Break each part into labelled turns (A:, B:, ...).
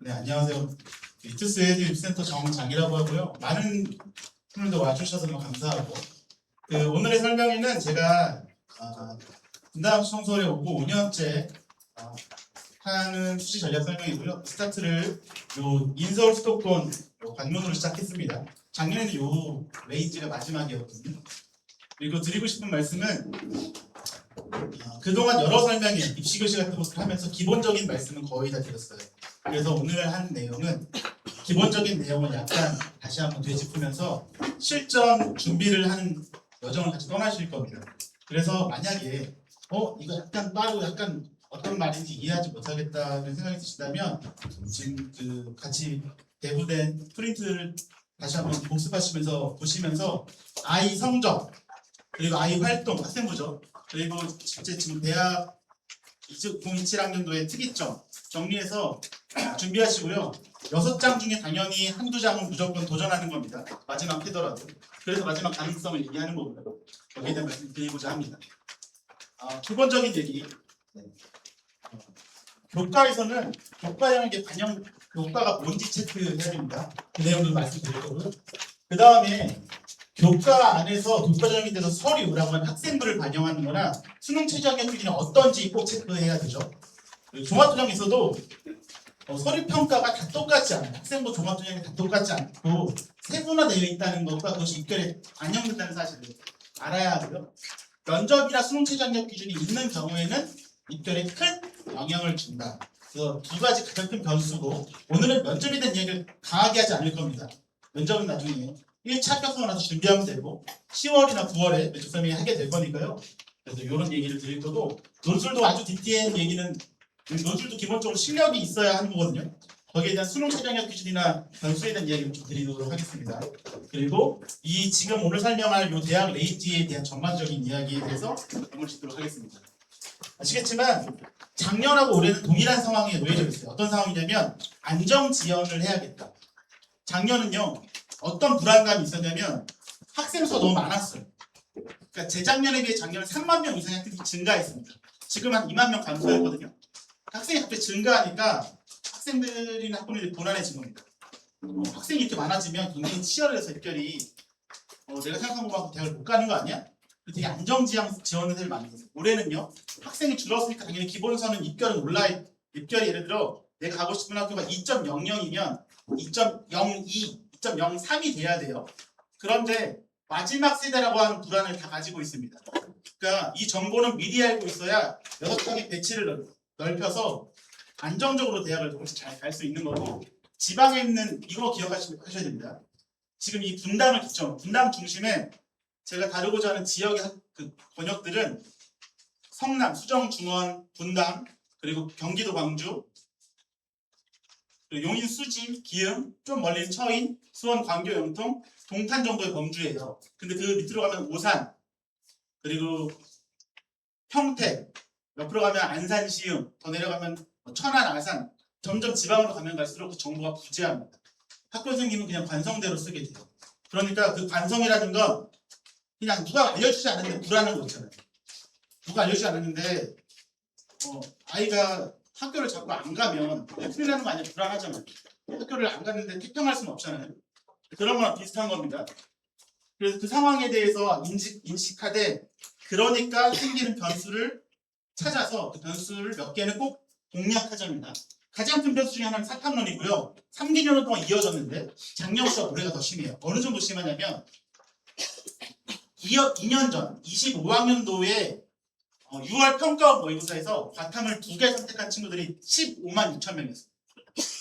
A: 네, 안녕하세요. 이투스의 입센터 정장이라고 하고요. 많은 분들도 와주셔서 너무 감사하고, 오늘의 설명회는 제가 분당 청소에 오고 5년째 하는 수시 전략 설명이고요. 스타트를 요 인서울 수도권 요 관문으로 시작했습니다. 작년에는 요 레인지가 마지막이었거든요. 그리고 드리고 싶은 말씀은 그동안 여러 설명회, 입시교실 같은 것을 하면서 기본적인 말씀은 거의 다 드렸어요. 그래서 오늘 한 내용은 기본적인 내용을 약간 다시 한번 되짚으면서 실전 준비를 하는 여정을 같이 떠나실 겁니다. 그래서 만약에 이거 약간 빠르고 약간 어떤 말인지 이해하지 못하겠다는 생각이 드시다면 지금 같이 배부된 프린트를 다시 한번 복습하시면서 보시면서 아이 성적 그리고 아이 활동 학생부죠. 그리고 실제 지금 대학 2027학년도의 특이점 정리해서 준비하시고요. 6장 중에 당연히 한두 장은 무조건 도전하는 겁니다. 마지막 피더라도. 그래서 마지막 가능성을 얘기하는 거고요. 거기에 대한 말씀 드리고자 합니다. 기본적인 얘기. 교과에서는 교과형에게 반영 교과가 뭔지 체크해야 됩니다. 그 내용도 말씀드릴 거고요. 그 다음에 교과 안에서 교과전형이 돼서 서류 라고 하는 학생부를 반영하는 거나 수능 최저학력 기준이 어떤지 꼭 체크해야 되죠. 종합전형에서도 서류 평가가 다 똑같지 않아요. 학생부 종합전형이 다 똑같지 않고 세분화되어 있다는 것과 그것이 입결에 반영된다는 사실을 알아야 하고요. 면접이나 수능 최저학력 기준이 있는 경우에는 입결에 큰 영향을 준다. 그래서 두 가지 가장 큰 변수고 오늘은 면접에 대한 얘기를 강하게 하지 않을 겁니다. 면접은 나중에 1차 합격하고 나서 준비하면 되고 10월이나 9월에 면접설명회 하게 될 거니까요. 그래서 이런 얘기를 드릴 거고 논술도 아주 디테일한 얘기는 논술도 기본적으로 실력이 있어야 하는 거거든요. 거기에 대한 수능 최저학력 기준이나 변수에 대한 이야기를 좀 드리도록 하겠습니다. 그리고 이 지금 오늘 설명할 이 대학 레이지에 대한 전반적인 이야기에 대해서 공을 짓도록 하겠습니다. 아시겠지만 작년하고 올해는 동일한 상황에 놓여져 있어요. 어떤 상황이냐면 안정 지연을 해야겠다. 작년은요. 어떤 불안감이 있었냐면 학생 수가 너무 많았어요. 그러니까 재작년에 비해 작년에 3만 명 이상의 학생이 증가했습니다. 지금 한 2만 명 감소했거든요. 학생이 갑자기 증가하니까 학생들이나 학부모들이 불안해진 겁니다. 학생이 이렇게 많아지면 굉장히 치열해서 입결이 내가 생각한 것만큼 대학을 못 가는 거 아니야? 되게 안정지연을 많이 했어요. 올해는요. 학생이 줄었으니까 당연히 기본서는 입결은 올라야 입결이 예를 들어 내가 가고 싶은 학교가 2.00이면 2.02 2.03이 돼야 돼요. 그런데 마지막 세대라고 하는 불안을 다 가지고 있습니다. 그러니까 이 정보는 미리 알고 있어야 6장의 배치를 넓혀서 안정적으로 대학을 조금씩 잘 갈 수 있는 거고 지방에 있는 이거 기억하셔야 됩니다. 지금 이 분당을 기점, 분당 중심에 제가 다루고자 하는 지역의 그 권역들은 성남, 수정, 중원, 분당 그리고 경기도 광주 용인, 수지, 기흥, 좀 멀리는 처인, 수원, 광교, 영통, 동탄 정도의 범주예요. 근데 그 밑으로 가면 오산, 그리고 평택, 옆으로 가면 안산, 시흥, 더 내려가면 천안, 아산, 점점 지방으로 가면 갈수록 그 정보가 부재합니다. 학교 생기면 그냥 관성대로 쓰게 돼요. 그러니까 그 관성이라는 건 그냥 누가 알려주지 않았는데 불안한 거 있잖아요. 누가 알려주지 않았는데 아이가 학교를 자꾸 안 가면 큰일 나는 거 아니야? 불안하잖아요. 학교를 안 갔는데 태평할 수는 없잖아요. 그런 거랑 비슷한 겁니다. 그래서 그 상황에 대해서 인식하되 그러니까 생기는 변수를 찾아서 그 변수를 몇 개는 꼭 공략하자입니다. 가장 큰 변수 중에 하나는 사탐론이고요. 3개년 동안 이어졌는데 작년보다 올해가 더 심해요. 어느 정도 심하냐면 2년 전 25학년도에 6월 평가원 모의고사에서 과탐을 2개 선택한 친구들이 15만 6천 명이었어요.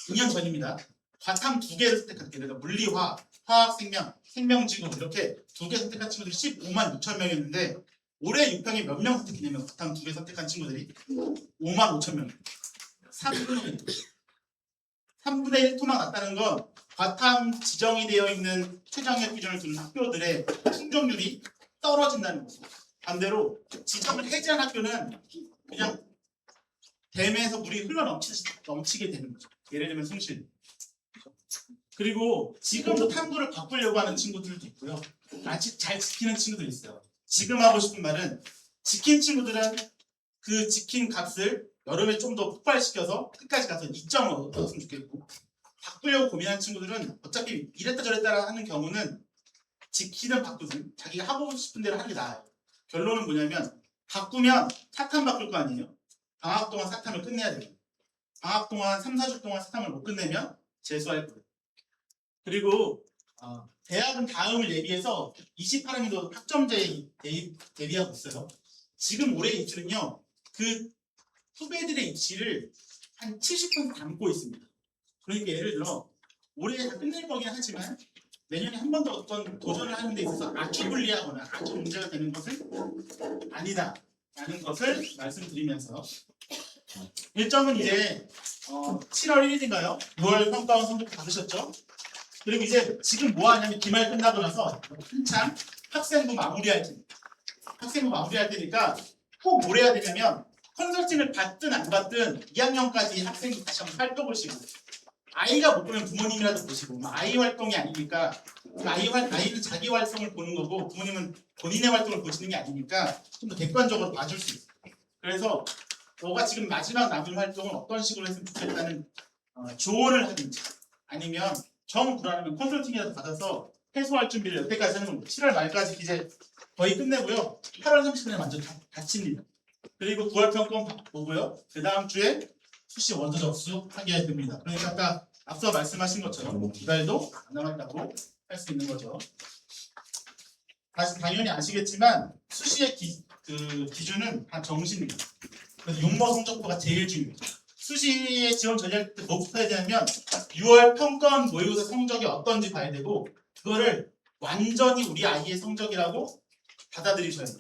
A: 2년 전입니다. 과탐 2개를 선택한 게 그러니까 물리화, 화학, 생명, 생명지구 이렇게 2개 선택한 친구들이 15만 6천 명이었는데 올해 6평에 몇 명 선택했냐면 과탐 2개 선택한 친구들이 5만 5천 명. 3분의 1 토막 났다는 건 과탐 지정이 되어 있는 최저학력 기준을 두는 학교들의 충족률이 떨어진다는 거죠. 반대로 지정을 해제한 학교는 그냥 댐에서 물이 흘러 넘치게 되는 거죠. 예를 들면 숭실. 그리고 지금도 탐구를 바꾸려고 하는 친구들도 있고요. 아직 잘 지키는 친구들이 있어요. 지금 하고 싶은 말은 지킨 친구들은 그 지킨 값을 여름에 좀 더 폭발시켜서 끝까지 가서 2점을 얻었으면 좋겠고 바꾸려고 고민하는 친구들은 어차피 이랬다 저랬다 하는 경우는 지키든 바꾸든 자기가 하고 싶은 대로 하는 게 나아요. 결론은 뭐냐면 바꾸면 사탐 바꿀 거 아니에요. 방학 동안 사탐을 끝내야 돼요. 방학 동안 3, 4주 동안 사탐을 못 끝내면 재수할 거예요. 그리고 대학은 다음을 예비해서 28학년도 학점제에 대비하고 있어요. 지금 올해 입시는요. 그 후배들의 입시를 한 70% 담고 있습니다. 그러니까 예를 들어 올해 다 끝낼 거긴 하지만 내년에 한 번 더 어떤 도전을 하는 데 있어서 아주 불리하거나 아주 문제가 되는 것은 아니다 라는 것을 말씀드리면서 일정은 이제 7월 1일인가요? 6월 평가원 성적 받으셨죠? 그리고 이제 지금 뭐 하냐면 기말 끝나고 나서 한참 학생부 마무리할 테니까 학생부 마무리할 테니까 꼭 뭘 해야 되냐면 컨설팅을 받든 안 받든 2학년까지 학생부 다시 한번 살펴보시고 아이가 못 보면 부모님이라도 보시고 아이 활동이 아니니까 아이는 자기 활동을 보는 거고 부모님은 본인의 활동을 보시는 게 아니니까 좀 더 객관적으로 봐줄 수 있어요. 그래서 너가 지금 마지막 남은 활동을 어떤 식으로 했으면 좋겠다는 조언을 하든지 아니면 정 불안하면 컨설팅이라도 받아서 해소할 준비를 여태까지 하는 겁니다. 7월 말까지 이제 거의 끝내고요. 8월 30일에 완전 닫힙니다. 그리고 9월 평가원 보고요. 그 다음 주에 수시 원서 접수하게 됩니다. 그러니까 아까 앞서 말씀하신 것처럼 2달도 안 남았다고 할 수 있는 거죠. 다시 당연히 아시겠지만 수시의 기준은 다 정시입니다. 그래서 용모 성적표가 제일 중요해요. 수시의 지원 전략 때 뭐부터 해야 되냐면 6월 평가원 모의고사 성적이 어떤지 봐야 되고 그거를 완전히 우리 아이의 성적이라고 받아들이셔야 돼요.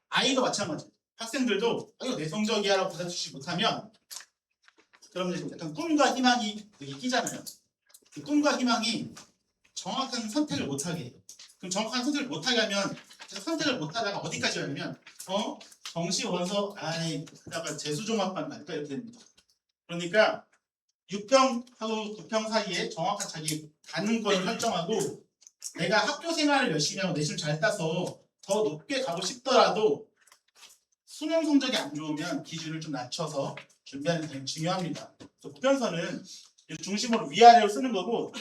A: 아이도 마찬가지예요. 학생들도 이거 내 성적이야 라고 받아주지 못하면 그럼 이제 약간 꿈과 희망이 끼잖아요. 그 꿈과 희망이 정확한 선택을 못하게 해요. 그럼 정확한 선택을 못하게 하면 선택을 못하다가 어디까지 가냐면 정시 원서 하다가 재수종합반 갈까 이렇게 됩니다. 그러니까 6평하고 9평 사이에 정확한 자기 가는 거를 설정하고 내가 학교 생활을 열심히 하고 내신 잘 따서 더 높게 가고 싶더라도 수능 성적이 안 좋으면 기준을 좀 낮춰서 준비하는 게 중요합니다. 보편서는 중심으로 위아래로 쓰는 거고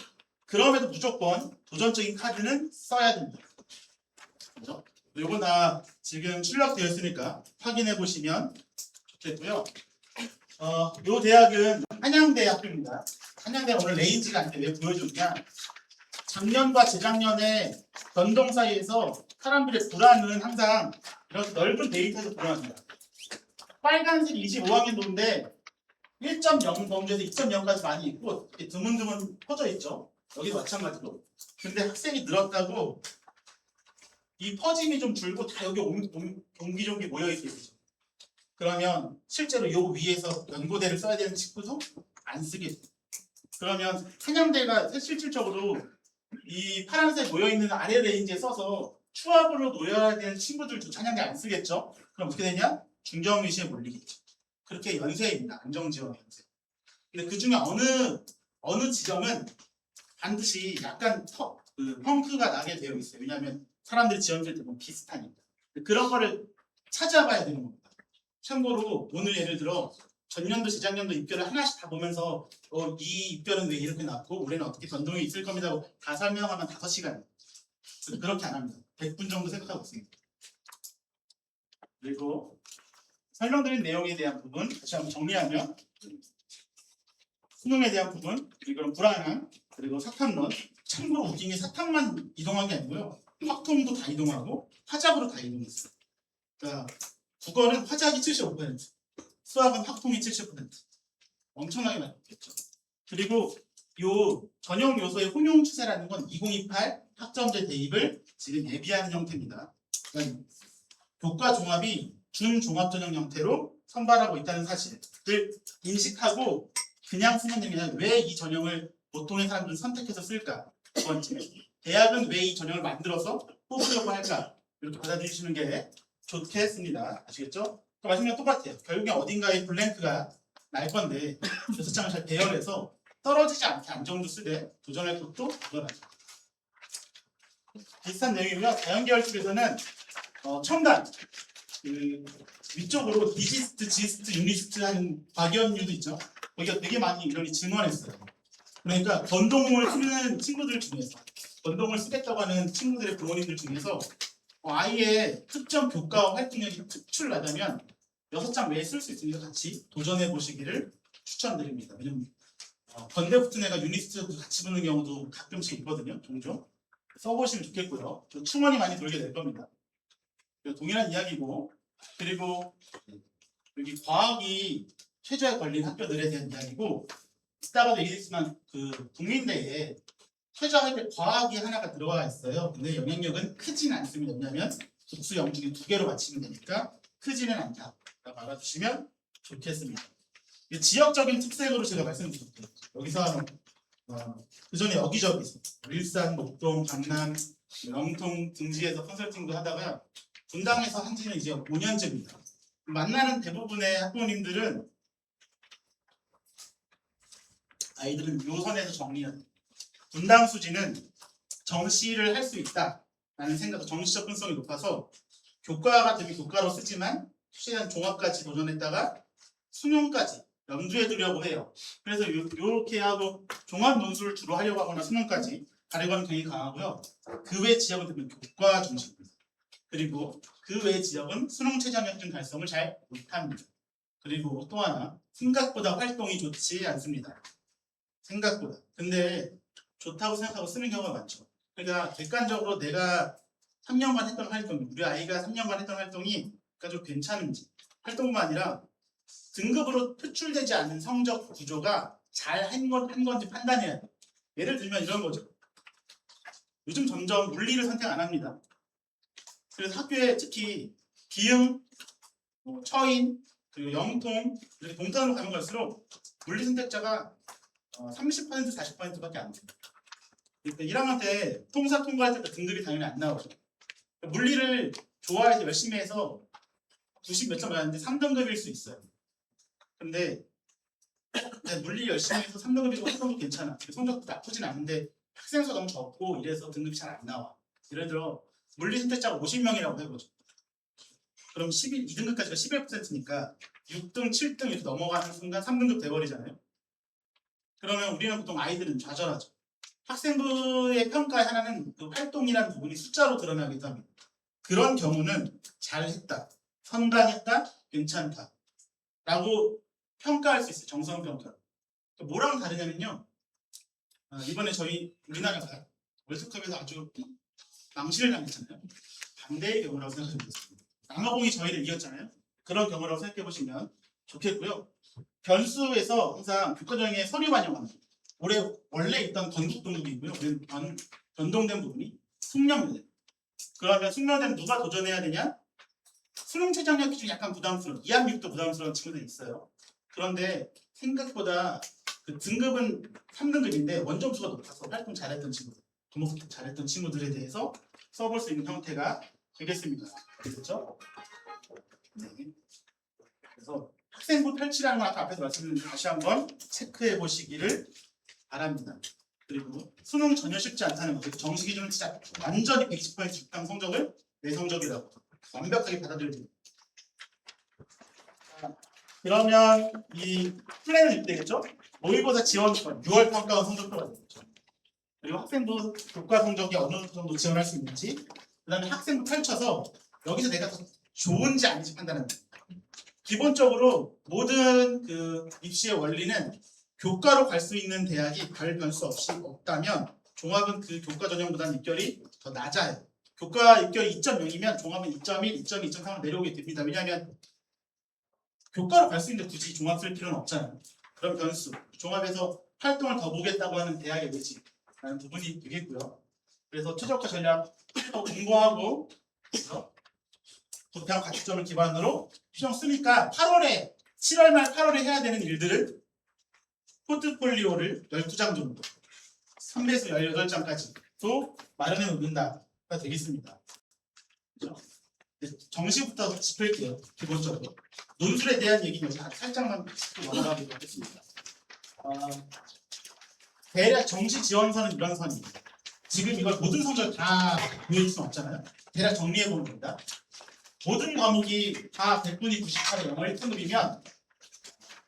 A: 그럼에도 무조건 도전적인 카드는 써야 됩니다. 그죠? 이건 다 지금 출력되어 있으니까 확인해 보시면 좋겠고요. 이 대학은 한양대학교입니다. 한양대 오늘 레인지가 안 돼. 왜 보여줬냐? 작년과 재작년에 변동 사이에서 사람들의 불안은 항상 이렇게 넓은 데이터에서 불안합니다. 빨간색 25학년도인데 1.0 범죄에서 2.0까지 많이 있고 드문드문 퍼져 있죠. 여기도 마찬가지로. 근데 학생이 늘었다고 이 퍼짐이 좀 줄고 다 여기 옹기종기 모여있게 되죠. 그러면 실제로 요 위에서 연고대를 써야 되는 친구도 안 쓰게 돼요. 그러면 한양대가 실질적으로 이 파란색 모여있는 아래 레인지에 써서 추합으로 놓여야 되는 친구들도 한양대 안 쓰겠죠. 그럼 어떻게 되냐? 중정유시에 몰리겠죠. 그렇게 연세입니다. 안정지원 연세. 근데 그 중에 어느 지점은 반드시 약간 펑크가 나게 되어 있어요. 왜냐하면 사람들이 지원될 때 보면 비슷하니까. 그런 거를 찾아봐야 되는 겁니다. 참고로 오늘 예를 들어 전년도 재작년도 입결을 하나씩 다 보면서 이 입결은 왜 이렇게 났고 올해는 어떻게 변동이 있을 겁니다 하고 다 설명하면 5시간. 그렇게 안 합니다. 100분 정도 생각하고 있습니다. 그리고 설명드린 내용에 대한 부분 다시 한번 정리하면 수능에 대한 부분 그리고 불안함 그리고 사탐론 참고로 웃긴 게 사탐만 이동한 게 아니고요. 확통도 다 이동하고 화작으로 다 이동했어요. 그러니까 국어는 화작이 75%, 수학은 확통이 70%. 엄청나게 많이 바뀌었죠. 그리고 요 전형 요소의 혼용 추세라는 건 2028 학점제 대입을 지금 예비하는 형태입니다. 그러니까 교과 종합이 준종합 전형 형태로 선발하고 있다는 사실을 인식하고 그냥 쓰면 됩니다. 왜 이 전형을 보통의 사람들은 선택해서 쓸까? 두 번째, 대학은 왜 이 전형을 만들어서 뽑으려고 할까? 이렇게 받아들이시는 게 좋겠습니다. 아시겠죠? 마지막에 똑같아요. 결국에 어딘가에 블랭크가 날 건데 6장을 잘 배열해서 떨어지지 않게 안정도 쓰되 도전할 것도 도전하죠. 비슷한 내용이고요. 자연계열 쪽에서는 첨단 위쪽으로 디지스트, 지스트, 유니스트 하는 과기원류도 있죠. 거기가 되게 많이 이론이 증언했어요. 그러니까 건동을 쓰는 친구들 중에서 건동을 쓰겠다고 하는 친구들의 부모님들 중에서 아이의 특정 교과와 활동력이 특출나다면 6장 외에 쓸 수 있으니까 같이 도전해 보시기를 추천드립니다. 왜냐면 건대 붙은 애가 유니스트 같이 붙는 경우도 가끔씩 있거든요. 종종 써보시면 좋겠고요. 충원이 많이 돌게 될 겁니다. 동일한 이야기고, 그리고 여기 과학이 최저에 걸린 학교들에 대한 이야기고, 이따가도 얘기했지만 그 국민대에 최저학교 과학이 하나가 들어가 있어요. 근데 영향력은 크진 않습니다. 왜냐하면 국수 영중에 2개로 맞히면 되니까 크지는 않다. 라고 알아두시면 좋겠습니다. 지역적인 특색으로 제가 말씀드릴게요. 여기서 그 전에 여기저기 일산, 목동, 강남, 영통 등지에서 컨설팅도 하다가 분당에서 한 지는 이제 5년째입니다. 만나는 대부분의 학부모님들은 아이들은 요 선에서 정리해야 돼요. 분당 수지는 정시를 할 수 있다라는 생각, 정시 접근성이 높아서 교과가 되면 교과로 쓰지만 최대한 종합까지 도전했다가 수능까지 염두에 두려고 해요. 그래서 이렇게 하고 종합 논술을 주로 하려고 하거나 수능까지 가려고 하는 경향이 강하고요. 그 외 지역은 되면 교과 중심입니다. 그리고 그 외 지역은 수능 최저 평균 달성을 잘 못합니다. 그리고 또 하나, 생각보다 활동이 좋지 않습니다. 생각보다. 근데 좋다고 생각하고 쓰는 경우가 많죠. 그러니까 객관적으로 내가 3년간 했던 활동, 우리 아이가 3년간 했던 활동이 좀 괜찮은지, 활동뿐만 아니라 등급으로 표출되지 않는 성적 구조가 잘 한 건지 판단해야 돼요. 예를 들면 이런 거죠. 요즘 점점 물리를 선택 안 합니다. 그래서 학교에 특히 기흥, 처인, 그리고 영통, 이렇게 동탄으로 가면 갈수록 물리 선택자가 30% 40%밖에 안 돼요. 그러니까 1학년 때 통사 통과할 때 등급이 당연히 안 나오죠. 물리를 좋아해서 열심히 해서 90 몇 점 맞았는데 3등급일 수 있어요. 근데 물리 열심히 해서 3등급이고 성적도 괜찮아. 성적도 나쁘진 않은데 학생 수가 너무 적고 이래서 등급이 잘 안 나와. 예를 들어 물리 선택자가 50명이라고 해보죠. 그럼 2등급까지가 11%니까 6등, 7등 이렇게 넘어가는 순간 3등급 돼버리잖아요. 그러면 우리는 보통 아이들은 좌절하죠. 학생부의 평가의 하나는 그 활동이라는 부분이 숫자로 드러나기도 합니다. 그런 경우는 잘했다, 선방했다, 괜찮다 라고 평가할 수 있어요. 정성 평가. 뭐랑 다르냐면요, 이번에 우리나라가 월드컵에서 아주 망실을 당했잖아요. 반대의 경우라고 생각해 보겠습니다. 남아공이 저희를 이겼잖아요. 그런 경우라고 생각해 보시면 좋겠고요. 변수에서 항상 교과정에 서류 반영하는, 원래 있던 건국 등급이고요. 변동된 부분이 숙련된. 그러면 숙련된 누가 도전해야 되냐? 수능 최저학력 기준이 약간 부담스러운, 2, 6도 부담스러운 친구들이 있어요. 그런데 생각보다 그 등급은 3등급인데 원점수가 높아서 활동 잘했던 친구들, 도목 잘했던 친구들에 대해서 써볼 수 있는 형태가 되겠습니다. 그렇죠? 네. 그래서 학생부 펼치라는 건 아까 앞에서 말씀드린 다시 한번 체크해 보시기를 바랍니다. 그리고 수능 전혀 쉽지 않다는 거, 정시 기준은 진짜 완전히 120% 직당 성적을 내 성적이라고 완벽하게 받아들여야 됩니다. 그러면 이 플랜은 이렇게 되겠죠? 모의고사 지원권, 6월 평가원 성적표가 되겠죠. 그리고 학생부 교과 성적이 어느 정도 지원할 수 있는지, 그 다음에 학생부 펼쳐서 여기서 내가 더 좋은지 아닌지 판단하는 거예요. 기본적으로 모든 그 입시의 원리는 교과로 갈 수 있는 대학이 별 변수 없이 없다면 종합은 그 교과 전형보다는 입결이 더 낮아요. 교과 입결이 2.0이면 종합은 2.1, 2.2, 2.3을 내려오게 됩니다. 왜냐하면 교과로 갈 수 있는데 굳이 종합 쓸 필요는 없잖아요. 그런 변수, 종합에서 활동을 더 보겠다고 하는 대학의 의지라는 부분이 되겠고요. 그래서 최저가 전략 공부하고 부평 가축점을 기반으로 시험 쓰니까 7월 말 8월에 해야 되는 일들을 포트폴리오를 12장 정도, 3배수 18장까지 또 마련해 놓는다가 되겠습니다. 그렇죠? 정시부터 짚을게요. 기본적으로 논술에 대한 얘기는 살짝만 넘어가도록 하겠습니다. 대략 정시 지원서는 이런 선입니다. 지금 이걸 모든 성적을 다 보여줄 수는 없잖아요. 대략 정리해 보는 겁니다. 모든 과목이 다 100분이 98에 영어 1등급이면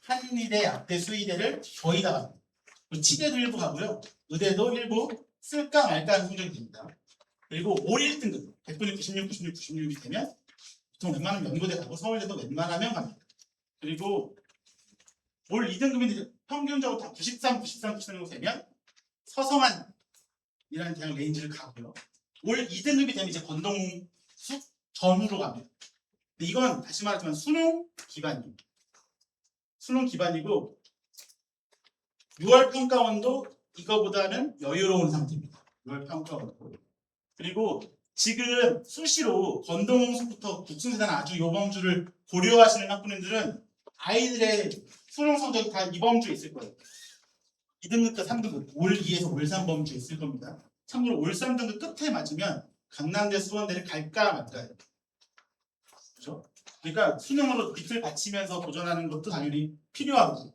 A: 한의대, 약대, 수의대를 거의 다 갑니다. 치대도 일부 가고요. 의대도 일부 쓸까 말까 하는 성적이 됩니다. 그리고 올 1등급 100분이 96, 96, 96이 되면 보통 웬만하면 연고대 가고 서울대도 웬만하면 갑니다. 그리고 올 2등급인데 평균적으로 다 93, 93, 93 정도 되면 서성한이라는 대학 레인지를 가고요. 올 2등급이 되면 이제 권동수 전후로 갑니다. 근데 이건 다시 말하지만 수능 기반이에요. 수능 기반이고 6월 평가원도 이거보다는 여유로운 상태입니다. 6월 평가원도. 그리고 지금 수시로 권동수부터 국sun세단 아주 요범주를 고려하시는 학부모님들은 아이들의 수능 성적이 다 이범주에 있을 거예요. 2등급과 3등급, 올 2에서 올 3 범주에 있을 겁니다. 참고로 올 3등급 끝에 맞으면 강남대, 수원대를 갈까 말까요. 그렇죠? 그러니까 수능으로 밑을 받치면서 도전하는 것도 당연히 필요하고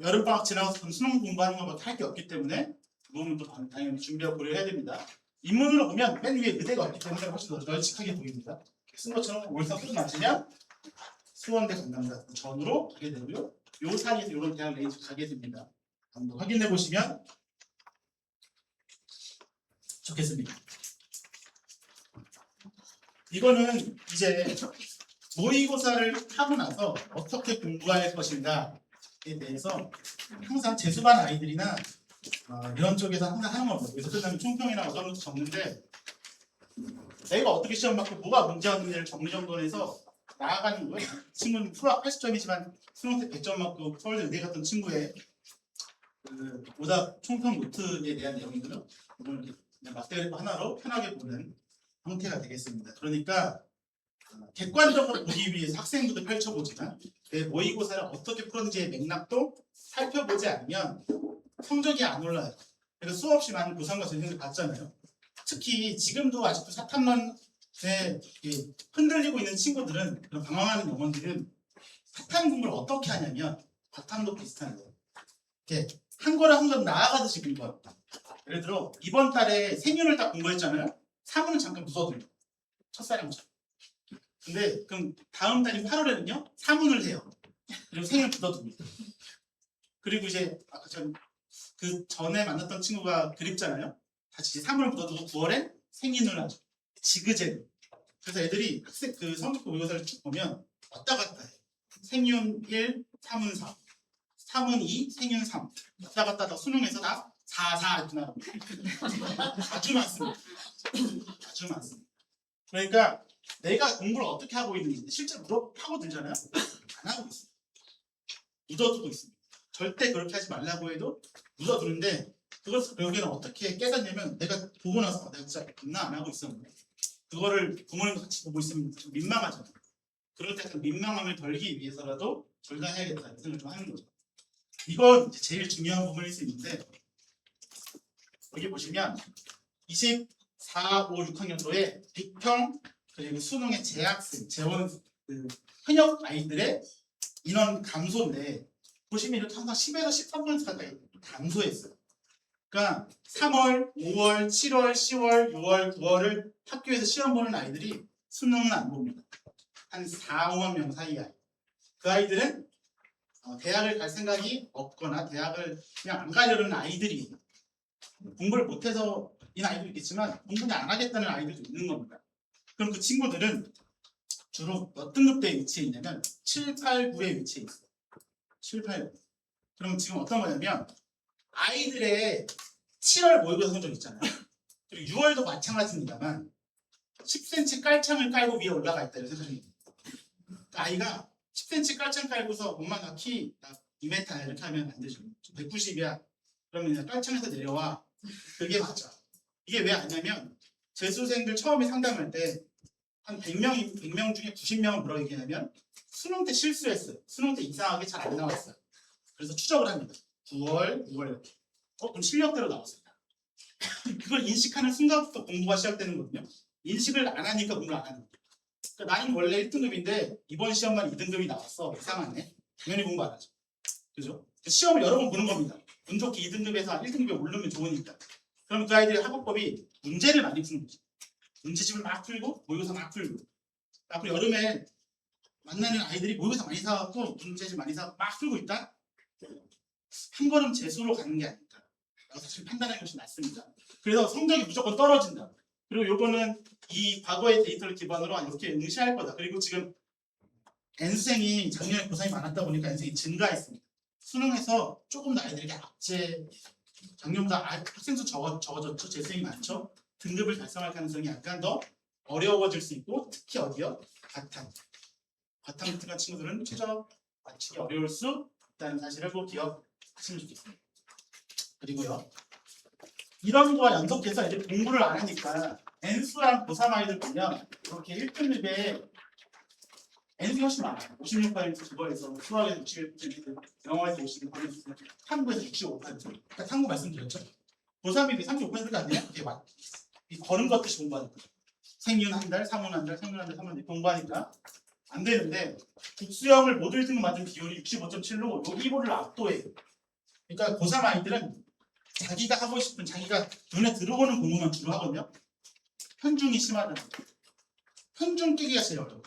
A: 여름방학 지나서 수능 공부하는 것밖에 할 게 없기 때문에 그 부분도 당연히 준비하고 고려해야 됩니다. 인문으로 보면 맨 위에 의대가 없기 때문에 훨씬 더 널찍하게 보입니다. 쓴 것처럼 올 3 끝 맞으면 수원대 강남대 전으로 가게 되고요. 요 사이에서 이런 대학 레인지 가게 됩니다. 한번 확인해 보시면 좋겠습니다. 이거는 이제 모의고사를 하고 나서 어떻게 공부할 것인가에 대해서 항상 재수반 아이들이나 이런 쪽에서 항상 하는 겁니다. 그래서 끝나면 총평이나 어떤 것도 적는데 내가 어떻게 시험 받고 뭐가 문제였는지를 정리정돈해서 나아가는 거예요. 친구는 풀어 80점이지만 수능 때 100점 맞고 서울대 의대 갔던 친구의 그 오답 총평 노트에 대한 내용이고요. 이걸 그냥 막대그래프 하나로 편하게 보는 형태가 되겠습니다. 그러니까 객관적으로 보기 위해서 학생부도 펼쳐보지만 내 모의고사를 어떻게 풀었는지의 맥락도 살펴보지 않으면 성적이 안 올라요. 그래서 수없이 많은 고3과 재수생을 봤잖아요. 특히 지금도 아직도 사탐론에 흔들리고 있는 친구들은 그런 방황하는 영혼들은 사탐 공부를 어떻게 하냐면 과탐도 비슷한 거예요. 이렇게 한 걸음 한 걸음 나아가듯이 공부합니다. 예를 들어 이번 달에 생윤을 딱 공부했잖아요. 사문은 잠깐 묻어둬요. 첫사랑처럼. 근데 그럼 다음 달인 8월에는요 사문을 해요. 그리고 생일 묻어둡니다. 그리고 이제 아까 그 전에 만났던 친구가 그립잖아요. 다시 이제 사문을 묻어두고 9월에 생인을 하죠. 지그재그. 그래서 애들이 학생 그 성적표 모의고사를 쭉 보면 왔다 갔다 해요. 생윤 1, 사문 4, 사문 2, 생윤 3 왔다 갔다 하다 수능에서 다 4, 4 이렇게 나옵니다. 아주 많습니다. 아주 많습니다. 그러니까 내가 공부를 어떻게 하고 있는지 실제로 파고들잖아요. 안 하고 있어요. 묻어두고 있습니다. 절대 그렇게 하지 말라고 해도 묻어두는데 그것을 결국에는 어떻게 깨닫냐면 내가 보고 나서 내가 진짜 겁나 안 하고 있었는데 그거를 부모님과 같이 보고 있으면 좀 민망하잖아요. 그럴 때 약간 민망함을 덜기 위해서라도 절단해야겠다 이런 생각을 좀 하는 거죠. 이건 이제 제일 중요한 부분일 수 있는데 여기 보시면 24, 5, 6학년도에 비평 그리고 수능의 재학생, 재원 현역 아이들의 인원 감소인데 보시면 이렇게 항상 10에서 13% 가까이 감소했어요. 그러니까 3월, 5월, 7월, 10월, 6월, 9월을 학교에서 시험 보는 아이들이 수능은 안 봅니다. 한 4, 5만 명 사이 아이. 그 아이들은 대학을 갈 생각이 없거나 대학을 그냥 안 가려는 아이들이 공부를 못해서 인 아이도 있겠지만 공부를 안 하겠다는 아이들도 있는 겁니다. 그럼 그 친구들은 주로 몇 등급대에 위치해 있냐면 7, 8, 9에 위치해 있어요. 7, 8, 9. 그럼 지금 어떤 거냐면 아이들의 7월 모의고사 성적 있잖아요. 그리고 6월도 마찬가지입니다만 10cm 깔창을 깔고 위에 올라가 있다 이렇게 생각하시면 됩니다. 그러니까 아이가 10cm 깔창 깔고서 엄마 나 키 2m 이렇게 하면 안 되죠. 190이야. 그러면 그냥 깔창에서 내려와. 그게 맞아. 이게 왜 아냐면 재수생들 처음에 상담할 때 한 100명 중에 90명은 뭐라고 얘기하냐면 수능 때 실수했어요. 수능 때 이상하게 잘 안 나왔어요. 그래서 추적을 합니다. 9월, 6월 이렇게. 그럼 실력대로 나왔습니다. 그걸 인식하는 순간부터 공부가 시작되는 거거든요. 인식을 안 하니까 공부를 안 하는 거예요. 그러니까 나는 원래 1등급인데 이번 시험만 2등급이 나왔어. 이상하네. 당연히 공부 안 하죠. 그죠? 시험을 여러 번 보는 겁니다. 운 좋게 2등급에서 1등급에 오르면 좋으니까. 그럼 그 아이들의 학업법이 문제를 많이 푸는 거죠. 문제집을 막 풀고 모의고사 막 풀고. 앞으로 여름에 만나는 아이들이 모의고사 많이 사갖고 문제집 많이 사갖고 막 풀고 있다? 한 걸음 재수로 가는 게 아닐까 사실 판단하는 것이 맞습니다. 그래서 성적이 무조건 떨어진다. 그리고 요거는 이 과거의 데이터를 기반으로 이렇게 응시할 거다. 그리고 지금 N수생이 작년에 고3이 많았다 보니까 N수생이 증가했습니다. 수능에서 조금 더 아이들에게 악재 작년보다 학생 수 적어졌죠. 재수생이 많죠. 등급을 달성할 가능성이 약간 더 어려워질 수 있고 특히 어디요? 바탕 같은 친구들은 최저 맞추기 어려울 수 있다는 사실을 꼭 기억하시면 좋겠습니다. 그리고요. 이런 거와 연속해서 애들 공부를 안 하니까 N수랑 고3 아이들 보면 이렇게 1등급에 N수 훨씬 많아요. 56% 국어에서 수학에서 61%, 영어에서 56%, 탐구에서 65%. 그러니까 탐구 말씀드렸죠. 고3이 35%가 안 되냐? 그게 맞. 이 걸음 걷듯이 공부하니까. 생윤 한 달, 상훈 한 달, 생윤 한 달, 3월 공부하니까 안 되는데 국수형을 모두 1등급 맞은 비율이 65.7로 요 이보를 압도해요. 그러니까 고3 아이들은 자기가 하고 싶은 자기가 눈에 들어오는 공부만 주로 하거든요. 편중이 심하다. 편중 깨기가 제일 어려워요.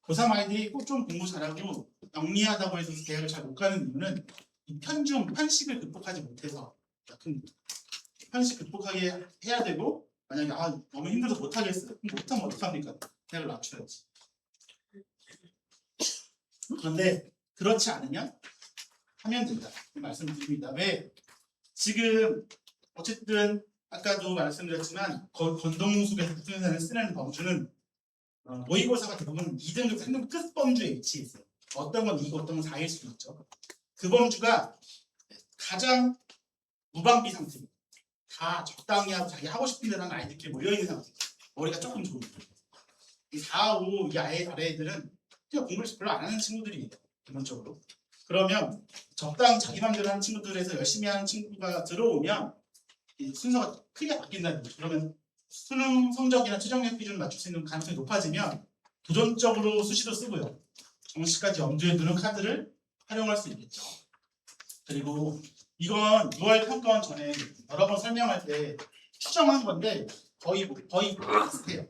A: 고3 아이들이 꼭 좀 공부 잘하고 영리하다고 해서 대학을 잘 못 가는 이유는 이 편식을 극복하지 못해서 편식 극복하게 해야 되고 만약에 너무 힘들어서 못하겠어요. 못하면 어떡합니까? 대학을 낮춰야지. 그런데 그렇지 않으면 하면 된다. 말씀드립니다. 왜? 지금 어쨌든 아까도 말씀드렸지만 건동수에서 부동산을 쓰는 범주는 모의고사가 대부분 2등급, 3등급 끝 범주에 위치해 있어요. 어떤 건 2고 어떤 건 4일 수도 있죠. 그 범주가 가장 무방비 상태입니다. 다 적당히 하고 자기 하고 싶은 대로 하는 아이들끼리 모여있는 상태. 머리가 조금 좋은. 이 4, 5, 이 아래 애들은 그냥 공부를 별로 안 하는 친구들이에요. 기본적으로. 그러면 적당히 자기 맘대로 하는 친구들에서 열심히 하는 친구가 들어오면 이 순서가 크게 바뀐다는 거죠. 그러면 수능 성적이나 최종력 기준을 맞출 수 있는 가능성이 높아지면 도전적으로 수시도 쓰고요. 정시까지 염두에 두는 카드를 활용할 수 있겠죠. 그리고 이건 6월 평가원 전에 여러 번 설명할 때 추정한 건데 거의 비슷해요.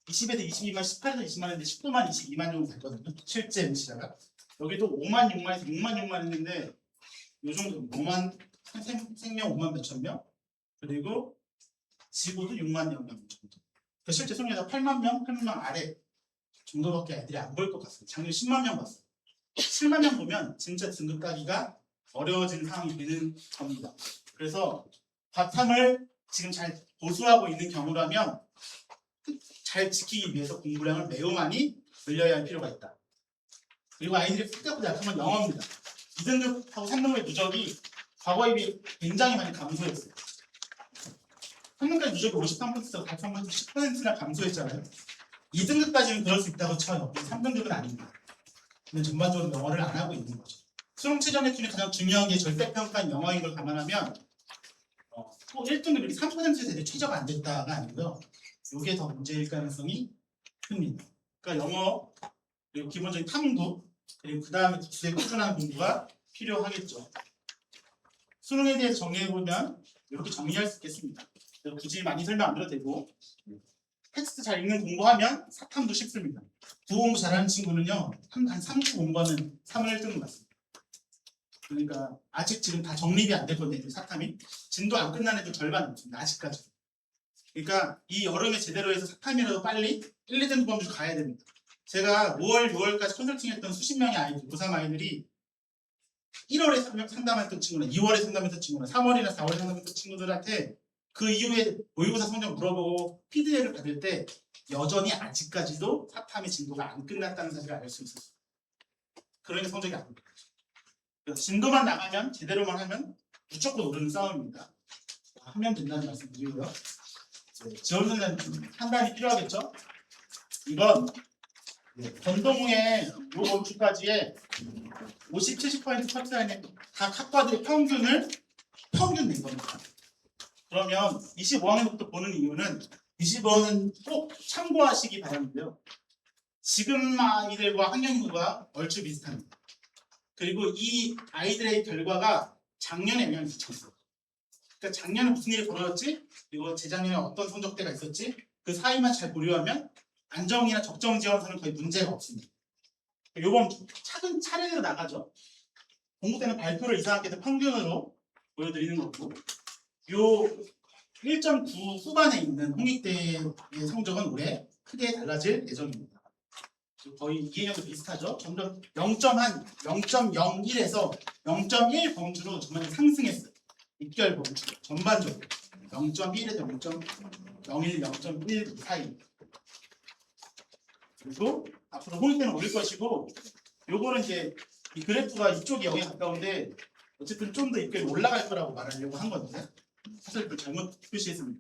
A: 20에서 22만, 18에서 20만인데 19만, 22만 정도 됐거든요. 실제 응시자가. 여기도 5만, 6만에서 6만, 6만 했는데 요 정도 5만, 생명 5만 몇천 명 그리고 지구도 6만 명 정도. 그러니까 실제 수능에서 8만 명, 8만 명 아래 정도밖에 애들이 안 볼 것 같습니다. 작년 10만 명 봤어요. 7만 명 보면 진짜 등급 따기가 어려워지는 상황이 되는 겁니다. 그래서 바탕을 지금 잘 보수하고 있는 경우라면 잘 지키기 위해서 공부량을 매우 많이 늘려야 할 필요가 있다. 그리고 아이들이 생각보다 약한 건 영어입니다. 2등급하고 3등급의 누적이 과거에 비해 굉장히 많이 감소했어요. 3등급까지 누적이 53%에서 10%나 감소했잖아요. 2등급까지는 그럴 수 있다고 쳐요. 3등급은 아닙니다. 근데 전반적으로 영어를 안 하고 있는 거죠. 수능 최저 기준이 가장 중요한 게 절대평가인 영어인 걸 감안하면 또 1등급이 3%에서 애들이 최저가 안 됐다가 아니고요. 이게 더 문제일 가능성이 큽니다. 그러니까 영어 그리고 기본적인 탐구 그리고 그 다음에 국수의 꾸준한 공부가 필요하겠죠. 수능에 대해서 정리해보면 이렇게 정리할 수 있겠습니다. 굳이 많이 설명 안 드려도 되고 텍스트 잘 읽는 공부하면 사탐도 쉽습니다. 국어공부 잘하는 친구는요 한 3주 공부하면 3월 1등급 맞습니다. 그러니까 아직 지금 다 정립이 안 됐거든요. 사탐이 진도 안 끝난 애들 절반 없습니다. 아직까지. 그러니까 이 여름에 제대로 해서 사탐이라도 빨리 1, 2등급 범주 가야 됩니다. 제가 5월, 6월까지 컨설팅했던 수십 명의 아이들, 고3 아이들이 1월에 상담했던 친구나 2월에 상담했던 친구나 3월이나 4월에 상담했던 친구들한테 그 이후에 모의고사 성적 물어보고 피드백을 받을 때 여전히 아직까지도 사탐의 진도가 안 끝났다는 사실을 알 수 있었어요. 그러니까 성적이 안 올라요. 진도만 나가면 제대로만 하면 무조건 오르는 싸움입니다. 하면 된다는 말씀 드리고요. 지원 선생님 판단이 필요하겠죠? 이건 건동의 요 범주까지의 50, 70% 커트라인의 각 학과들의 평균 낸 겁니다. 그러면 25학년부터 보는 이유는 25학년 꼭 참고하시기 바라는데요. 지금 아이들과 학년 인구가 얼추 비슷합니다. 그리고 이 아이들의 결과가 작년에 영향을 미쳤어요. 그러니까 작년에 무슨 일이 벌어졌지? 그리고 재작년에 어떤 성적대가 있었지? 그 사이만 잘 고려하면 안정이나 적정 지원서는 거의 문제가 없습니다. 요번 차례대로 나가죠. 공부 때는 발표를 이상하게 해서 평균으로 보여드리는 거고, 요 1.9 후반에 있는 홍익대의 성적은 올해 크게 달라질 예정입니다. 거의 2학년도 비슷하죠. 점점 0.01에서 0.1 범주로 정말 상승했어요. 입결 범주 전반적으로 0.1에서 0.01, 0.1 사이. 그리고 앞으로 홍익대는 오를 것이고, 요거는 이제 이 그래프가 이쪽이 0에 가까운데 어쨌든 좀 더 입결이 올라갈 거라고 말하려고 한 건데 사실 그 잘못 표시했습니다.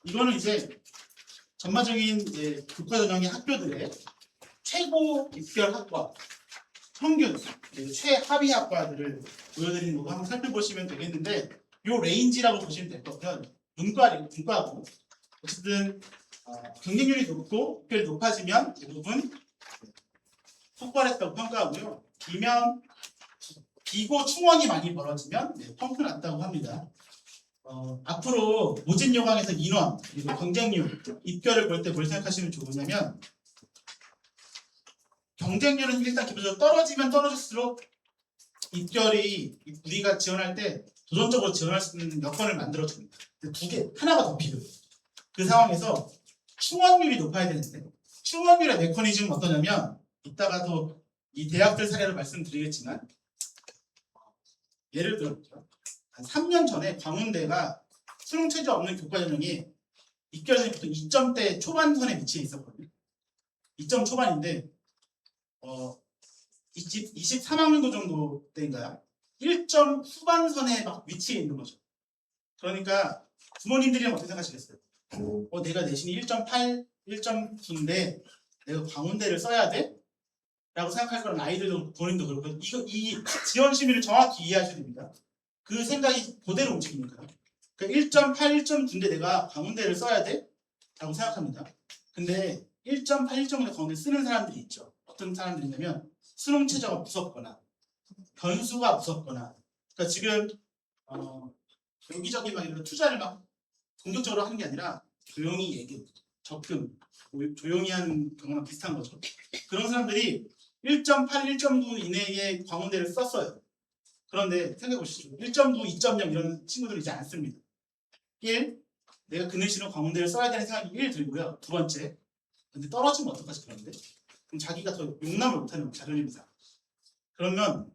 A: 이거는 이제 전반적인 이제 교과전형의 학교들의 최고 입결 학과, 평균, 최하위 학과들을 보여드리는 거고 한번 살펴보시면 되겠는데, 요 레인지라고 보시면 될 거고요. 문과고 어쨌든 경쟁률이 높고 입결이 높아지면 대부분 폭발했다고 평가하고요. 비고 충원이 많이 벌어지면 펑크 났다고 합니다. 앞으로 모집 요강에서 인원 그리고 경쟁률, 입결을 볼 때 뭘 생각하시면 좋으냐면, 경쟁률은 일단 기본적으로 떨어지면 떨어질수록 입결이 우리가 지원할 때 도전적으로 지원할 수 있는 여건을 만들어줍니다. 하나가 더 필요해요. 그 상황에서 충원률이 높아야 되는데, 충원률의 메커니즘은 어떠냐면, 이따가도 이 대학들 사례로 말씀드리겠지만, 예를 들어보죠. 한 3년 전에 광운대가 수능 최저 없는 교과전형이 입결이 보통 2점대 초반선에 위치해 있었거든요. 2점 초반인데 23학년도 정도 때인가요? 1점 후반선에 막 위치해 있는 거죠. 그러니까 부모님들이랑 어떻게 생각하시겠어요? 내가 내신이 1.8, 1.9인데 내가 광운대를 써야 돼? 라고 생각할 거는 아이들도 본인도 그렇고, 이 지원 심의를 정확히 이해하셔야 됩니다. 그 생각이 그대로 움직이니까요. 그러니까 1.8, 1.9인데 내가 광운대를 써야 돼? 라고 생각합니다. 근데 1.8, 1.9에 광운대 쓰는 사람들이 있죠. 어떤 사람들이냐면 수능 최저가 무섭거나 변수가 무섭거나, 그러니까 지금 여기저기 막 이런 투자를 막 공격적으로 하는 게 아니라 조용히 얘기, 접근, 조용히 하는 경우랑 비슷한 거죠. 그런 사람들이 1.8, 1.9 이내의 광운대를 썼어요. 그런데 생각해 보시죠. 1.9, 2.0 이런 친구들이 이제 안 씁니다. 1. 내가 그 내신으로 광운대를 써야 되는 생각이 1 들고요. 두 번째, 근데 떨어지면 어떡하지 그런데? 그럼 자기가 더 용납을 못하는 자존심상. 그러면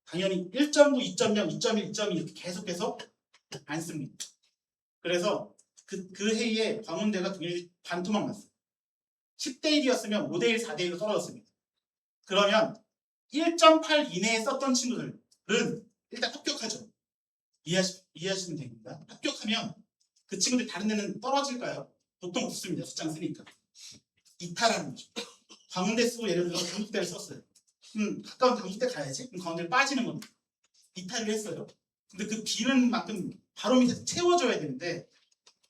A: 당연히 1.9, 2.0, 2.1, 2.2 이렇게 계속해서 안 씁니다. 그래서 그 해에 광운대가 동일이 반토막 났어요. 10대 1이었으면 5대 1, 4대 1로 떨어졌습니다. 그러면 1.8 이내에 썼던 친구들은 일단 합격하죠. 이해하시면 됩니다. 합격하면 그 친구들이 다른 데는 떨어질까요? 보통 붙습니다. 숫자는 쓰니까. 이탈하는 거죠. 광운대 쓰고 예를 들어 경북대를 썼어요. 가까운 경북대 가야지. 그럼 광운대를 빠지는 겁니다. 이탈을 했어요. 근데 그 비는 만큼 바로 밑에서 채워줘야 되는데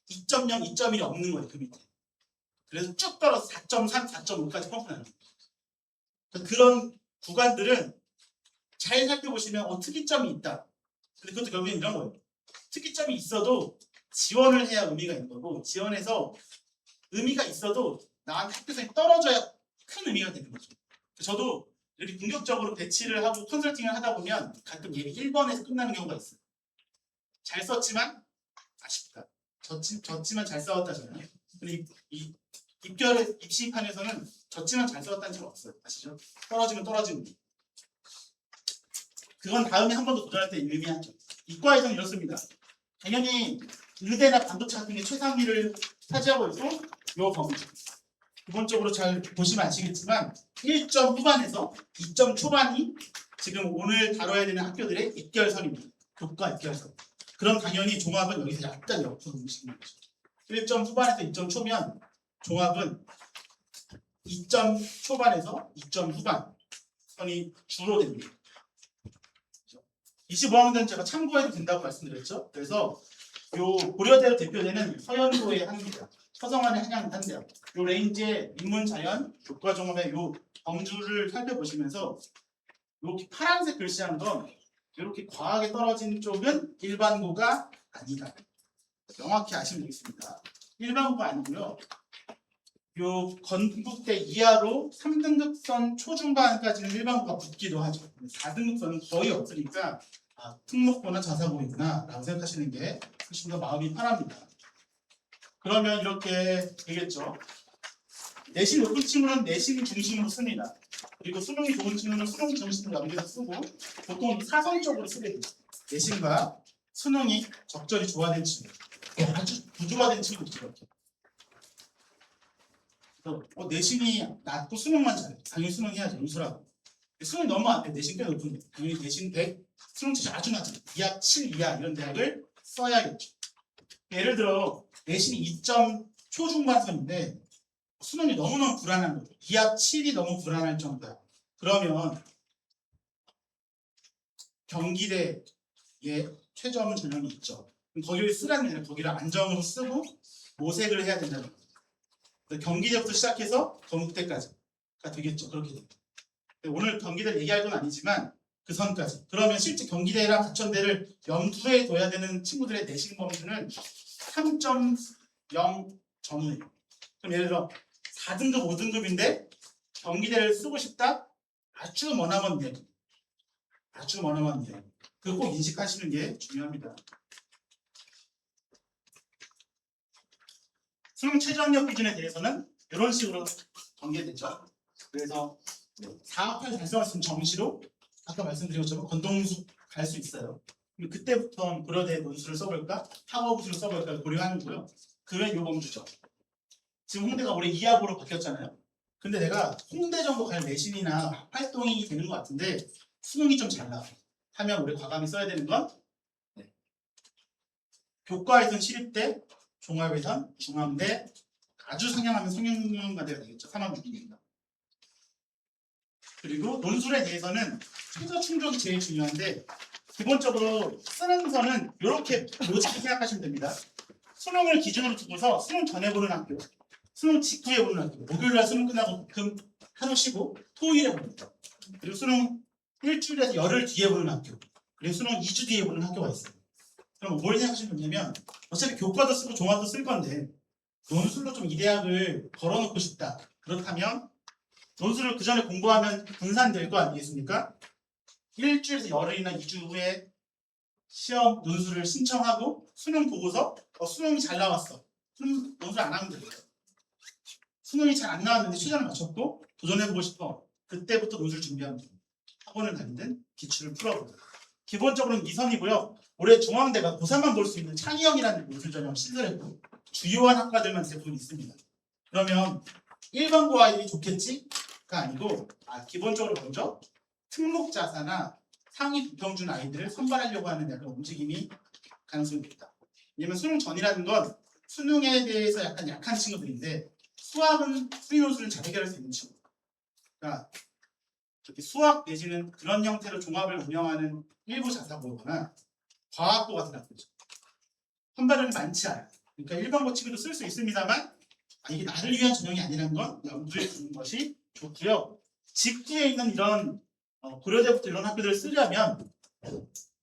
A: 2.0, 2.1이 없는 거예요. 그 밑에. 그래서 쭉 떨어서 4.3, 4.5까지 펌프나는 거예요. 그런 구간들은 잘 살펴보시면 특이점이 있다. 근데 그것도 결국엔 이런 거예요. 특이점이 있어도 지원을 해야 의미가 있는 거고, 지원해서 의미가 있어도 나한테 학교생이 떨어져야 큰 의미가 되는 거죠. 저도 이렇게 공격적으로 배치를 하고 컨설팅을 하다 보면 가끔 예비 1번에서 끝나는 경우가 있어요. 잘 썼지만 아쉽다. 졌지만 잘 싸웠다잖아요. 근데 이 입결의 입시판에서는 졌지만 잘 싸웠다는 적 없어요. 아시죠? 떨어지면 떨어지는 거. 그건 다음에 한 번 더 도전할 때 의미하죠. 이과에서는 이렇습니다. 당연히 의대나 반도체 같은 게 최상위를 차지하고 있고, 요 범위. 기본적으로 잘 보시면 아시겠지만 1점 후반에서 2점 초반이 지금 오늘 다뤄야 되는 학교들의 입결선입니다. 교과 입결선. 그럼 당연히 종합은 여기서 약간 옆으로 움직이는 거죠. 1점 후반에서 2점 초면 종합은 2점 초반에서 2점 후반 선이 주로 됩니다. 25학년은 제가 참고해도 된다고 말씀드렸죠. 그래서 요 고려대로 대표되는 서연고에 합니다. 서성안의 한양대학. 요 레인지의 인문자연 교과종합의 요 범주를 살펴보시면서 이렇게 파란색 글씨한 건 이렇게 과하게 떨어진 쪽은 일반고가 아니다. 명확히 아시면 되겠습니다. 일반고가 아니고요. 요 건국대 이하로 3등급선 초중반까지는 일반고가 붙기도 하죠. 4등급선은 거의 없으니까 특목고나 자사고이구나 라고 생각하시는 게 훨씬 더 마음이 편합니다. 그러면 이렇게 되겠죠. 내신 높은 친구는 내신 중심으로 씁니다. 그리고 수능이 좋은 친구는 수능 중심으로 연계해서 쓰고 보통 사선적으로 쓰게 돼요. 내신과 수능이 적절히 조화된 친구, 아주 부조화된 친구들 이렇게. 내신이 낮고 수능만 잘해. 당연히 수능 해야죠. 음수라고. 수능이 너무 안 돼. 내신 꽤 높은데. 당연히 내신 100, 수능 치수 아주 낮은 2학 7 이하 이런 대학을 써야겠죠. 예를 들어 내신이 2점 초중반선인데 수능이 너무너무 불안한 거죠. 2학 7이 너무 불안할 정도야. 그러면 경기대에 최저문 전형이 있죠. 그럼 거기를 쓰라는 게 아니라 거기를 안정으로 쓰고 모색을 해야 된다는 거죠. 경기대부터 시작해서 건국대까지가 되겠죠. 그렇게 됩니다. 오늘 경기대 얘기할 건 아니지만 그 선까지. 그러면 실제 경기대랑 가천대를 염두에 둬야 되는 친구들의 내신 범위는 3.0 전후예요. 그럼 예를 들어 4등급, 5등급인데 경기대를 쓰고 싶다? 아주 머나먼 이야기. 아주 머나먼 이야기. 그거 꼭 인식하시는 게 중요합니다. 수능 최저학력 기준에 대해서는 이런 식으로 전개됐죠. 그래서 4학년 달성했으면 정시로 아까 말씀드린 것처럼 건동수 갈 수 있어요. 그때부터 고려대 논술을 써볼까? 학업수를 써볼까 고려하는 거고요. 그 외에 요범주죠. 지금 홍대가 올해 2학으로 바뀌었잖아요. 근데 내가 홍대 정도 갈 내신이나 활동이 되는 것 같은데 수능이 좀 잘 나와. 하면 우리 과감히 써야 되는 건 교과에선 시립대, 종합에선 중앙대, 아주 상향하면 성균관대가 되겠죠. 3학 6일입니다. 그리고 논술에 대해서는 최저 충족이 제일 중요한데 기본적으로 쓰는 거는 이렇게 로직을 생각하시면 됩니다. 수능을 기준으로 두고서 수능 전에 보는 학교, 수능 직후에 보는 학교, 목요일날 수능 끝나고 금 하루 쉬고 토요일에 보는 학교, 그리고 수능 일주일에서 열흘 뒤에 보는 학교, 그리고 수능 2주 뒤에 보는 학교가 있어요. 그럼 뭘 생각하시면 되냐면 어차피 교과도 쓰고 종합도 쓸 건데 논술로 좀 이 대학을 걸어놓고 싶다. 그렇다면 논술을 그 전에 공부하면 분산될 거 아니겠습니까? 일주일에서 열흘이나 2주 후에 시험 논술을 신청하고 수능 보고서 수능이 잘 나왔어. 수능 논술 안 하면 되겠죠. 수능이 잘 안 나왔는데 최저를 맞췄고 도전해보고 싶어. 그때부터 논술 준비하면 됩니다. 학원을 다니든 기출을 풀어보고. 기본적으로는 이 선이고요. 올해 중앙대가 고3만 볼 수 있는 창의형이라는 논술 전형을 신설했고 주요한 학과들만 대부분 있습니다. 그러면 일반고 아이들이 좋겠지가 아니고 기본적으로 먼저 특목자사나 상위 부평준 아이들을 선발하려고 하는 약간 움직임이 가능성이 있다. 왜냐면 수능 전이라는 건 수능에 대해서 약간 약한 친구들인데 수학은 풀이 논술은 잘 해결할 수 있는 친구. 그러니까 이렇게 수학 내지는 그런 형태로 종합을 운영하는 일부 자사고거나 과학고 같은 학교죠. 선발은 많지 않아요. 그러니까 일반고 친구도 쓸 수 있습니다만 이게 나를 위한 전형이 아니라는 건 염두에 두는 것이 좋고요. 직구에 있는 이런 고려대부터 이런 학교들을 쓰려면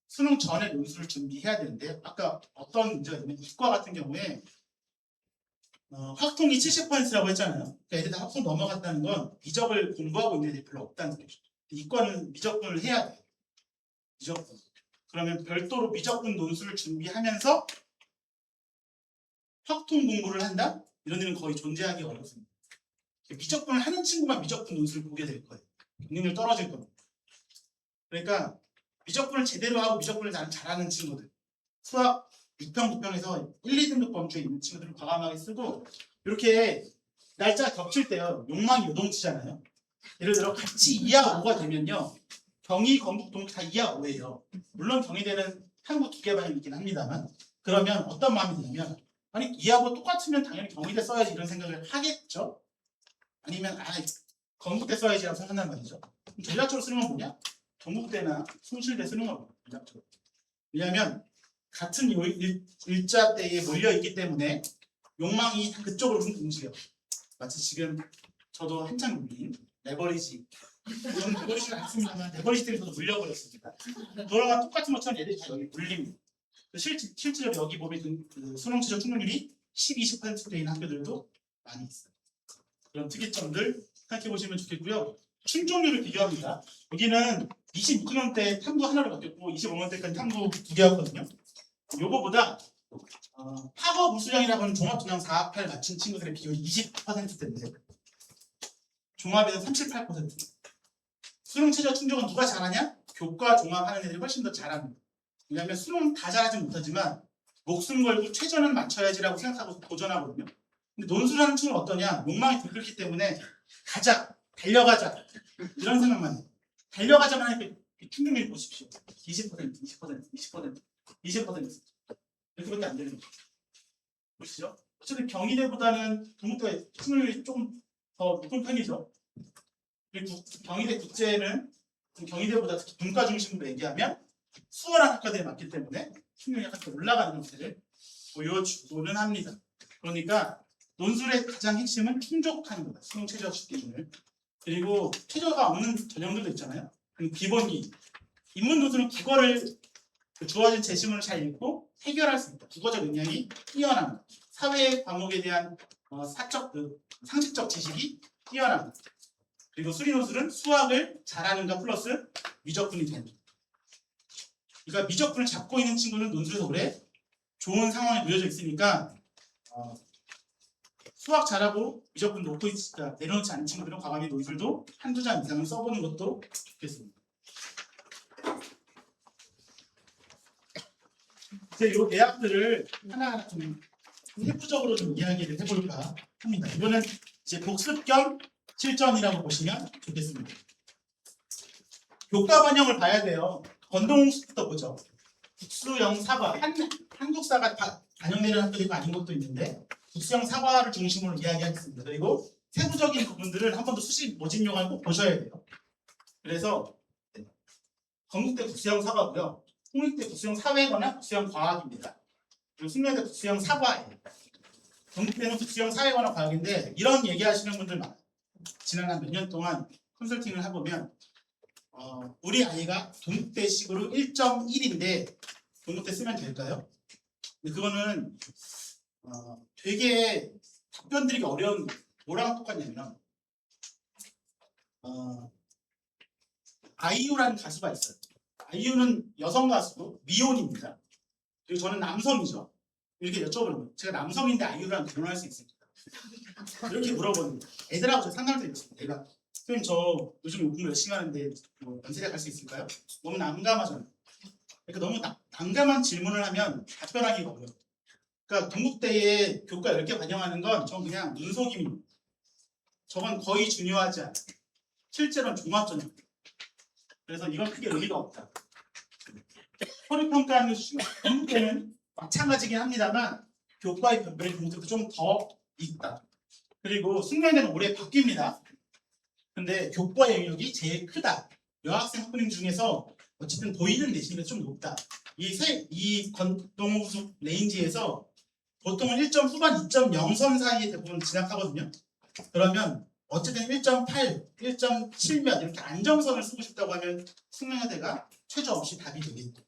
A: 수능 전에 논술을 준비해야 되는데 아까 어떤 문제가 있냐면 이과 같은 경우에 확통이 70%라고 했잖아요. 그러니까 애들 다 확통 넘어갔다는 건 미적을 공부하고 있는 애들이 별로 없다는 소리죠. 이과는 미적분을 해야 돼요. 미적분. 그러면 별도로 미적분 논술을 준비하면서 확통 공부를 한다? 이런 일은 거의 존재하기 어렵습니다. 미적분을 하는 친구만 미적분 논술을 보게 될 거예요. 능률 떨어질 겁니다. 그러니까 미적분을 제대로 하고 미적분을 잘하는 친구들, 수학 6평, 9평에서 1, 2등급 범주에 있는 친구들은 과감하게 쓰고 이렇게 날짜가 겹칠 때요. 욕망이 요동치잖아요. 예를 들어 같이 2하 5가 되면요. 경희, 건국, 동국 다 2하 5예요. 물론 경희대는 한국 기계반이 있긴 합니다만 그러면 어떤 마음이 드냐면 아니 2하 5 똑같으면 당연히 경희대 써야지 이런 생각을 하겠죠. 아니면 건국대 써야지라고 생각한단 말이죠. 전략적으로 쓰는 건 뭐냐? 동국대나 숭실대 쓰는 거예요. 전략적으로. 왜냐하면 같은 일자 때에 몰려있기 때문에 욕망이 그쪽으로 움직여요. 마치 지금 저도 한창 물린 레버리지 저는 레버리지를 안 씁니다만 레버리지 때문에 저도 물려버렸습니다. 그거랑 똑같은 것처럼 얘들이 다 여기 물립니다. 실제로 여기 보면 그 수능 최저 충족률이 10, 20%대인 학교들도 많이 있어요. 그런 특이점들 생각해 보시면 좋겠고요. 충족률을 비교합니다. 여기는 26학년 때 탐구 하나로 바뀌었고 25학년 때까지 탐구 2개였거든요. 요거보다 학업 우수형이라고 하는 종합전형 4, 8 맞춘 친구들의 비율이 20%대인데 종합에는 38%. 수능 최저 충족은 누가 잘하냐? 교과 종합하는 애들이 훨씬 더 잘합니다. 왜냐하면 수능 다 잘하지 못하지만 목숨 걸고 최저는 맞춰야지라고 생각하고 도전하거든요. 근데 논술하는 친구는 어떠냐? 욕망이 들끓기 때문에 가자, 달려가자 이런 생각만 해요. 달려가자만 하니까 충족률 보십시오. 20%, 20%, 20%, 20% 이렇게밖에 안 되는 거죠. 보시죠. 어쨌든 경희대보다는 동국대 충족률이 조금 더 높은 편이죠. 그리고 경희대 국제는 경희대보다 특히 문과 중심으로 얘기하면 수월한 학과들이 많기 때문에 충족률이 약간 더 올라가는 형태를 보여주고는 합니다. 그러니까 논술의 가장 핵심은 충족하는 거다. 수능 최저 기준을. 그리고 최저가 없는 전형들도 있잖아요. 기본기. 인문 논술은 국어를 주어진 제시문을 잘 읽고 해결할 수 있다. 국어적 역량이 뛰어난 것. 사회 과목에 대한 상식적 지식이 뛰어난 것. 그리고 수리논술은 수학을 잘하는가 플러스 미적분이 되는 것. 그러니까 미적분을 잡고 있는 친구는 논술에서 오래 좋은 상황에 놓여져 있으니까 수학 잘하고 미적분 놓고 있으니까 내려놓지 않은 친구들은 과감히 논술도 한두 장 이상은 써보는 것도 좋겠습니다. 이제 이 내용들을 하나하나 좀 세부적으로 좀 이야기를 해볼까 합니다. 이거는 이제 복습 겸 실전이라고 보시면 좋겠습니다. 교과 반영을 봐야 돼요. 권동수부터 보죠. 국수형 사과, 한국사가 반영되는 학교도 있고 아닌 것도 있는데 국수형 사과를 중심으로 이야기하겠습니다. 그리고 세부적인 부분들을 한 번 더 수시 모집용을 꼭 보셔야 돼요. 그래서 건국대 국수형 사과고요. 홍익대 국수형 사회거나 국수형 과학입니다. 그리고 숙명대 국수형 사과예요. 건국대는 국수형 사회거나 과학인데 이런 얘기하시는 분들 많아요. 지난 한 몇 년 동안 컨설팅을 해보면 우리 아이가 동국대식으로 1.1인데 동국대 쓰면 될까요? 근데 그거는 되게 답변 드리기 어려운 뭐랑 똑같냐면 아이유라는 가수가 있어요. 아이유는 여성 가수고 미혼입니다. 그리고 저는 남성이죠. 이렇게 여쭤보는 거예요. 제가 남성인데 아이유랑 결혼할 수 있습니까? 이렇게 물어보는 거예요. 애들하고 제가 상담을 드렸습니다. 내가 선생님 저 요즘 공부 열심히 하는데 연세대 갈 수 있을까요? 너무 난감하잖아요. 그러니까 너무 난감한 질문을 하면 답변하기가 어려워요. 그러니까 동국대에 교과 10개 반영하는 건 전 그냥 눈속임입니다. 저건 거의 중요하지 않아요. 실제로는 종합전형입니다. 그래서 이건 크게 의미가 없다. 서류평가하는 수준은 동국대는 마찬가지긴 합니다만 교과의 변별이 동국대도 좀 더 있다. 그리고 숙명대는 올해 바뀝니다. 근데 교과 영역이 제일 크다. 여학생 학부님 중에서 어쨌든 보이는 내신이 좀 높다. 이 권동우수 레인지에서 보통은 1점 후반 2.0 선 사이에 대부분 진학하거든요. 그러면 어쨌든 1.8, 1.7몇 이렇게 안정선을 쓰고 싶다고 하면 숙명여대가 최저 없이 답이 되겠죠.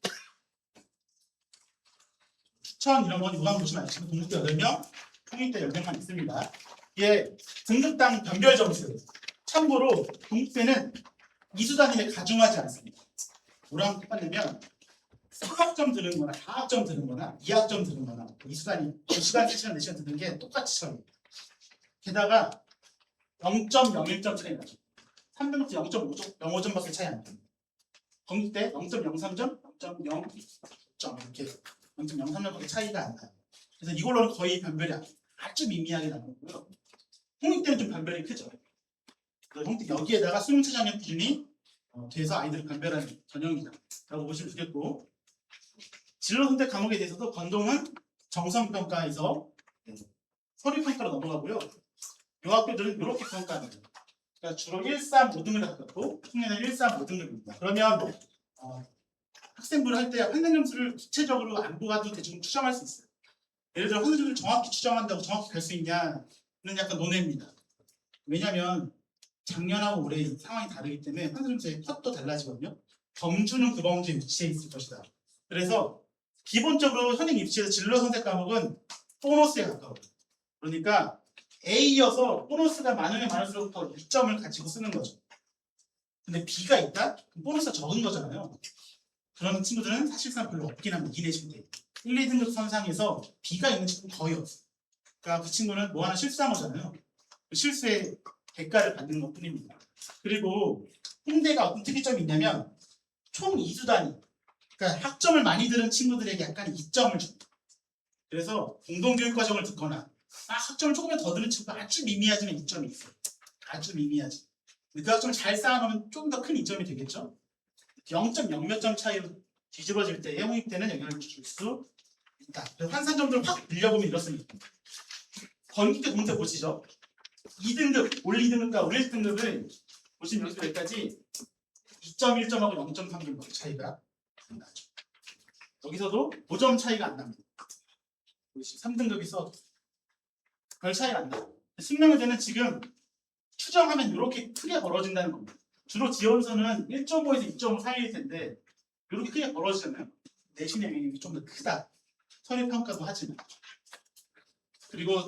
A: 추천 이런 건 요강 보시면 아시고 동국대 8명, 홍익대 10명만 있습니다. 이게 등급당 변별 점수. 참고로 동국대는 이수단위를 가중하지 않습니다. 뭐랑 똑같냐면 3학점 드는 거나 4학점 드는 거나 2학점 드는 거나 이수단위 2시간, 3시간, 4시간 드는 게 똑같이 처리해요. 게다가 0.01점 차이 나죠. 3등급도 0.05점밖에 차이 안 납니다. 건국대 0.03점, 0.0점 이렇게 0.03점밖에 차이가 안 나요. 그래서 이걸로는 거의 변별이 아주 미미하게 나는 거고요. 홍익대는 좀 변별이 크죠. 홍익대 여기에다가 수능 최저학력 기준이 돼서 아이들을 변별하는 전형이다 라고 보시면 좋겠고, 진로 선택 과목에 대해서도 건동은 정성평가에서 서류평가로 넘어가고요. 이 학교들은 이렇게 평가합니다. 그러니까 주로 1, 3, 5등을 갖고 숙명은 1, 3, 5등급입니다. 그러면 학생부를 할 때 환산 점수를 구체적으로 안 보아도 대충 추정할 수 있어요. 예를 들어 환산 점수를 정확히 추정한다고 정확히 갈 수 있냐는 약간 논외입니다. 왜냐하면 작년하고 올해 상황이 다르기 때문에 환산 점수의 컷도 달라지거든요. 범주는 그 범주에 위치해 있을 것이다. 그래서 기본적으로 현행 입시에서 진로 선택 과목은 보너스에 가까워요. 그러니까 A여서 보너스가 많으면 많을수록 더 이점을 가지고 쓰는 거죠. 근데 B가 있다? 그럼 보너스가 적은 거잖아요. 그런 친구들은 사실상 별로 없긴 합니다. 이 내신 때 1, 2등급 선상에서 B가 있는 친구는 거의 없어요. 그러니까 그 친구는 뭐 하나 실수한 거잖아요. 그 실수의 대가를 받는 것 뿐입니다. 그리고 홍대가 어떤 특이점이 있냐면 총 2수단위, 그러니까 학점을 많이 들은 친구들에게 약간 이점을 줍니다. 그래서 공동교육과정을 듣거나 학점을 조금만 더 들은 친구가 아주 미미하지만 이점이 있어요. 아주 미미하지. 그 학점을 잘 쌓아놓으면 좀 더 큰 이점이 되겠죠. 0.0 몇 점 차이로 뒤집어질 때 영입 때는 영향을 줄 수 있다. 그래서 환산점들을 확 늘려보면 이렇습니다. 건국대 문제 보시죠. 2등급, 올 2등급과 올 1등급을 보시면 여기까지 2.1점하고 0.3점 차이가 나죠. 여기서도 5점 차이가 안 납니다. 3등급이 써도 별 차이가 안 나요. 숙명여대는 지금 추정하면 이렇게 크게 벌어진다는 겁니다. 주로 지원서는 1.5에서 2.5 사이일 텐데 이렇게 크게 벌어지잖아요. 내신의 영향이 좀 더 크다. 서류평가도 하지만. 그리고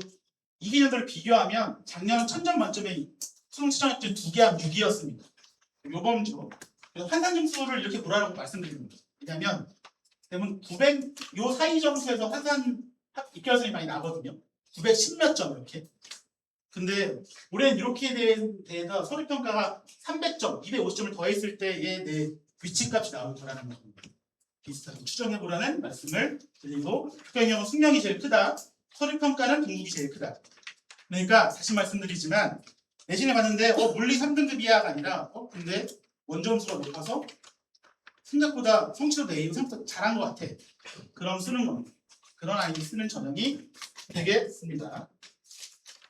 A: 2개년도를 비교하면 작년은 1000점 만점에 수능 시청률 2개 합 6이었습니다. 요번 주 그래서 환산 점수를 이렇게 보라고 말씀드립니다. 왜냐하면 대부분 900 요 사이 점수에서 환산 입결선이 많이 나거든요. 910 몇 점 이렇게. 근데 올해는 이렇게 대해서 서류평가가 300점, 250점을 더했을 때의 내 위치값이 나올 거라는 겁니다. 비슷하게 추정해보라는 말씀을 드리고 학교형은 숙명이 제일 크다. 서류평가는 등급이 제일 크다. 그러니까 다시 말씀드리지만 내신을 봤는데 물리 3등급이야가 아니라 근데 원점수가 높아서 생각보다 성취도 A고 생각보다 잘한 것 같아. 그럼 쓰는 겁니다. 그런 아이들이 쓰는 전형이 되겠습니다.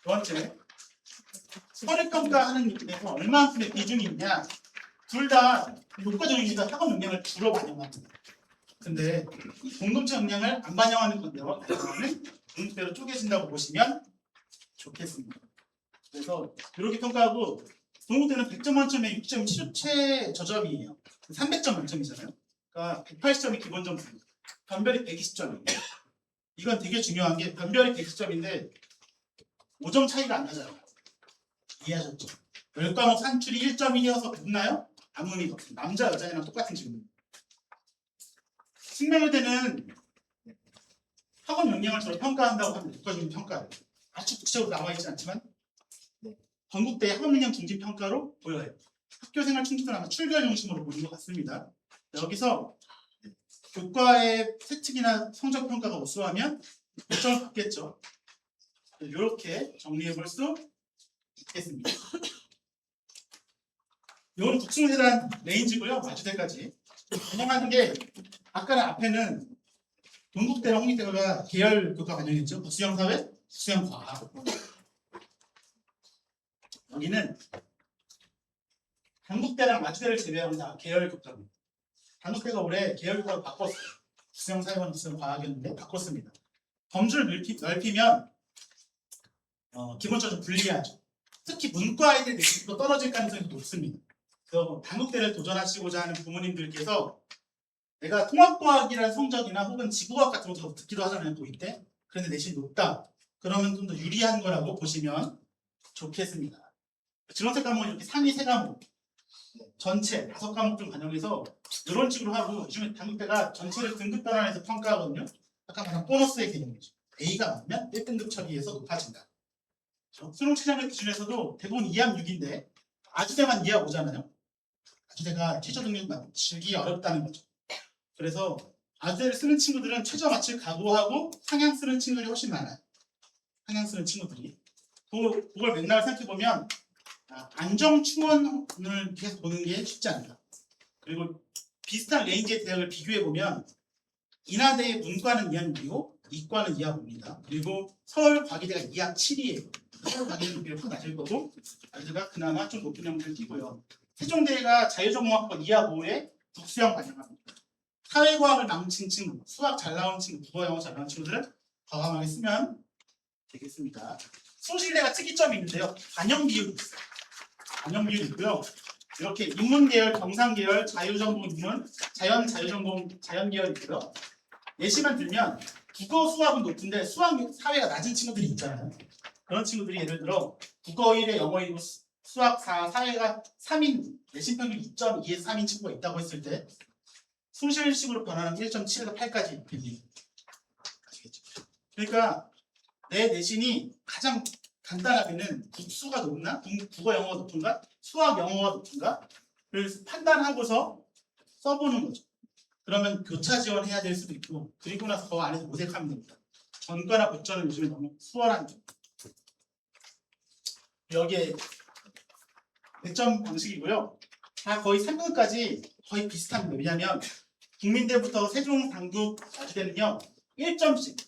A: 두 번째, 서류평가하는 데서 얼마만큼의 비중이 있냐. 둘 다 효과적이니까 학업 역량을 주로 반영합니다. 근데 공동체 역량을 안 반영하는 건데요. 반영하는 등급대로 쪼개진다고 보시면 좋겠습니다. 그래서 이렇게 평가하고 동국대는 100점 만점에 6.7 최저점이에요. 300점 만점이잖아요. 그러니까 180점이 기본 점수입니다. 변별이 120점이에요. 이건 되게 중요한 게 변별이 120점인데 5점 차이가 안 나잖아요. 이해하셨죠? 10과목 산출이 1.1이어서 붙나요? 아무 의미가 없습니다. 남자 여자애랑 똑같은 질문입니다. 숙명여대는 학원 역량을 주로 평가한다고 하면 국가적인 평가예요. 아주 구체적으로 나와 있지 않지만 건국대 학원 역량 중심 평가로 보여요. 학교생활 충족을 아마 출결 중심으로 보는 것 같습니다. 여기서 교과의 세특이나 성적 평가가 우수하면 5점을 받겠죠. 이렇게 정리해 볼 수 있겠습니다. 이건 국승대단 레인지고요. 마주대까지. 반영하는 게 아까는 앞에는 동국대랑 홍익대가 계열 교과 반영했죠. 수영사회, 수영과학. 여기는 단국대랑 마주대를 제외하고 다 계열 교과입니다. 단국대가 올해 계열 교과를 바꿨어요. 수영사회와 수영과학이었는데 바꿨습니다. 범주를 넓히면 기본적으로 불리하죠. 특히 문과 아이들 내신도 떨어질 가능성이 높습니다. 그래서 단국대를 도전하시고자 하는 부모님들께서 내가 통합과학이라는 성적이나 혹은 지구과학 같은 것도 듣기도 하잖아요. 고2 때. 그런데 내신이 높다. 그러면 좀 더 유리한 거라고 보시면 좋겠습니다. 지원책 과목은 이렇게 상위 3과목 전체 5과목 좀 반영해서 이런 식으로 하고 요즘에 단국대가 전체를 등급 변환해서 평가하거든요. 아까 말한 보너스의 개념이죠. A가 많으면 1등급 처리해서 높아진다. 수능 최저력 기준에서도 대부분 2합 6인데 아주대만 2합 5잖아요. 아주대가 최저 능력 맞추기 어렵다는 거죠. 그래서 아주대를 쓰는 친구들은 최저 맞출 각오하고 상향 쓰는 친구들이 훨씬 많아요. 상향 쓰는 친구들이. 그걸 맥락을 생각해보면 안정 충원을 계속 보는 게 쉽지 않다. 그리고 비슷한 레인지의 대학을 비교해보면 인하대의 문과는 2합 6이고 이과는 2합 5입니다. 그리고 서울과기대가 2합 7이에요. 서울과기대는 비율 확 낮을 거고 아주대가 그나마 좀 높은 형태를 띠고요. 세종대가 자유전공학과 2합 5에 국수형 반영합니다. 사회과학을 망친 친구, 수학 잘 나온 친구, 국어 영어 잘 나온 친구들은 과감하게 쓰면 되겠습니다. 숭실대가 특이점이 있는데요. 반영 비율이 있어요. 반영 비율이 있고요. 이렇게 인문계열, 경상계열, 자유전공 인문, 자유전공 자연계열이 있고요. 예시만 들면 국어 수학은 높은데 수학 사회가 낮은 친구들이 있잖아요. 그런 친구들이 예를 들어 국어 1에 영어 1이고 수학 4, 사회가 3인 내신 평균 2.2에서 3인 친구가 있다고 했을 때 순실식으로 변화는 1.7에서 8까지 됩니다. 아시겠죠? 그러니까 내 내신이 가장 간단하게는 국수가 높나? 국어 영어가 높은가? 수학 영어가 높은가? 를 판단하고서 써보는 거죠. 그러면 교차 지원해야 될 수도 있고 그리고 나서 더 안에서 모색하면 됩니다. 전과나 복전은 요즘에 너무 수월한 점. 여기에 100점 방식이고요. 다 거의 3등급까지 거의 비슷합니다. 왜냐하면 국민대부터 세종 당국까지 되면요 1점씩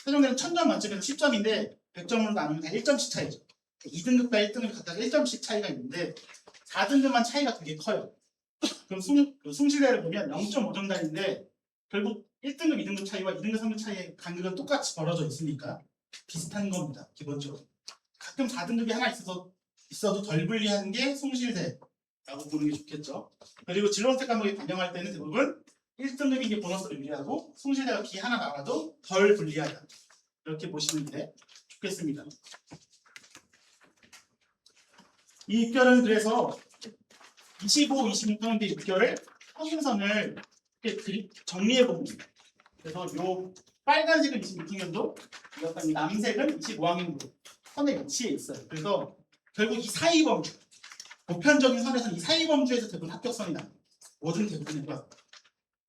A: 세종대는 1000점 만점에서 10점인데 100점으로 나누면 다 1점씩 차이죠. 2등급과 1등급 각각 1점씩 차이가 있는데 4등급만 차이가 되게 커요. 그럼 숭실대를 보면 0.5점단인데 결국 1등급, 2등급 차이와 2등급, 3등급 차이의 간극은 똑같이 벌어져 있으니까 비슷한 겁니다. 기본적으로. 가끔 4등급이 하나 있어도 덜 불리한 게 숭실대라고 보는 게 좋겠죠. 그리고 진로선택 과목에 반영할 때는 대부분 1등급이 이제 보너스를 유리하고 숭실대가 B 하나 나와도 덜 불리하다. 이렇게 보시면 좋겠습니다. 이 입결은 그래서 25, 26등급의 입결을 평균선을 이렇게 정리해 봅니다. 그래서 요 빨간색은 26학년도, 이 남색은 25학년도 선의 위치에 있어요. 그래서 결국 이 사이 범주, 보편적인 선에서는 이 사이 범주에서 대부분 합격선이 나요. 모든 대부분이고요.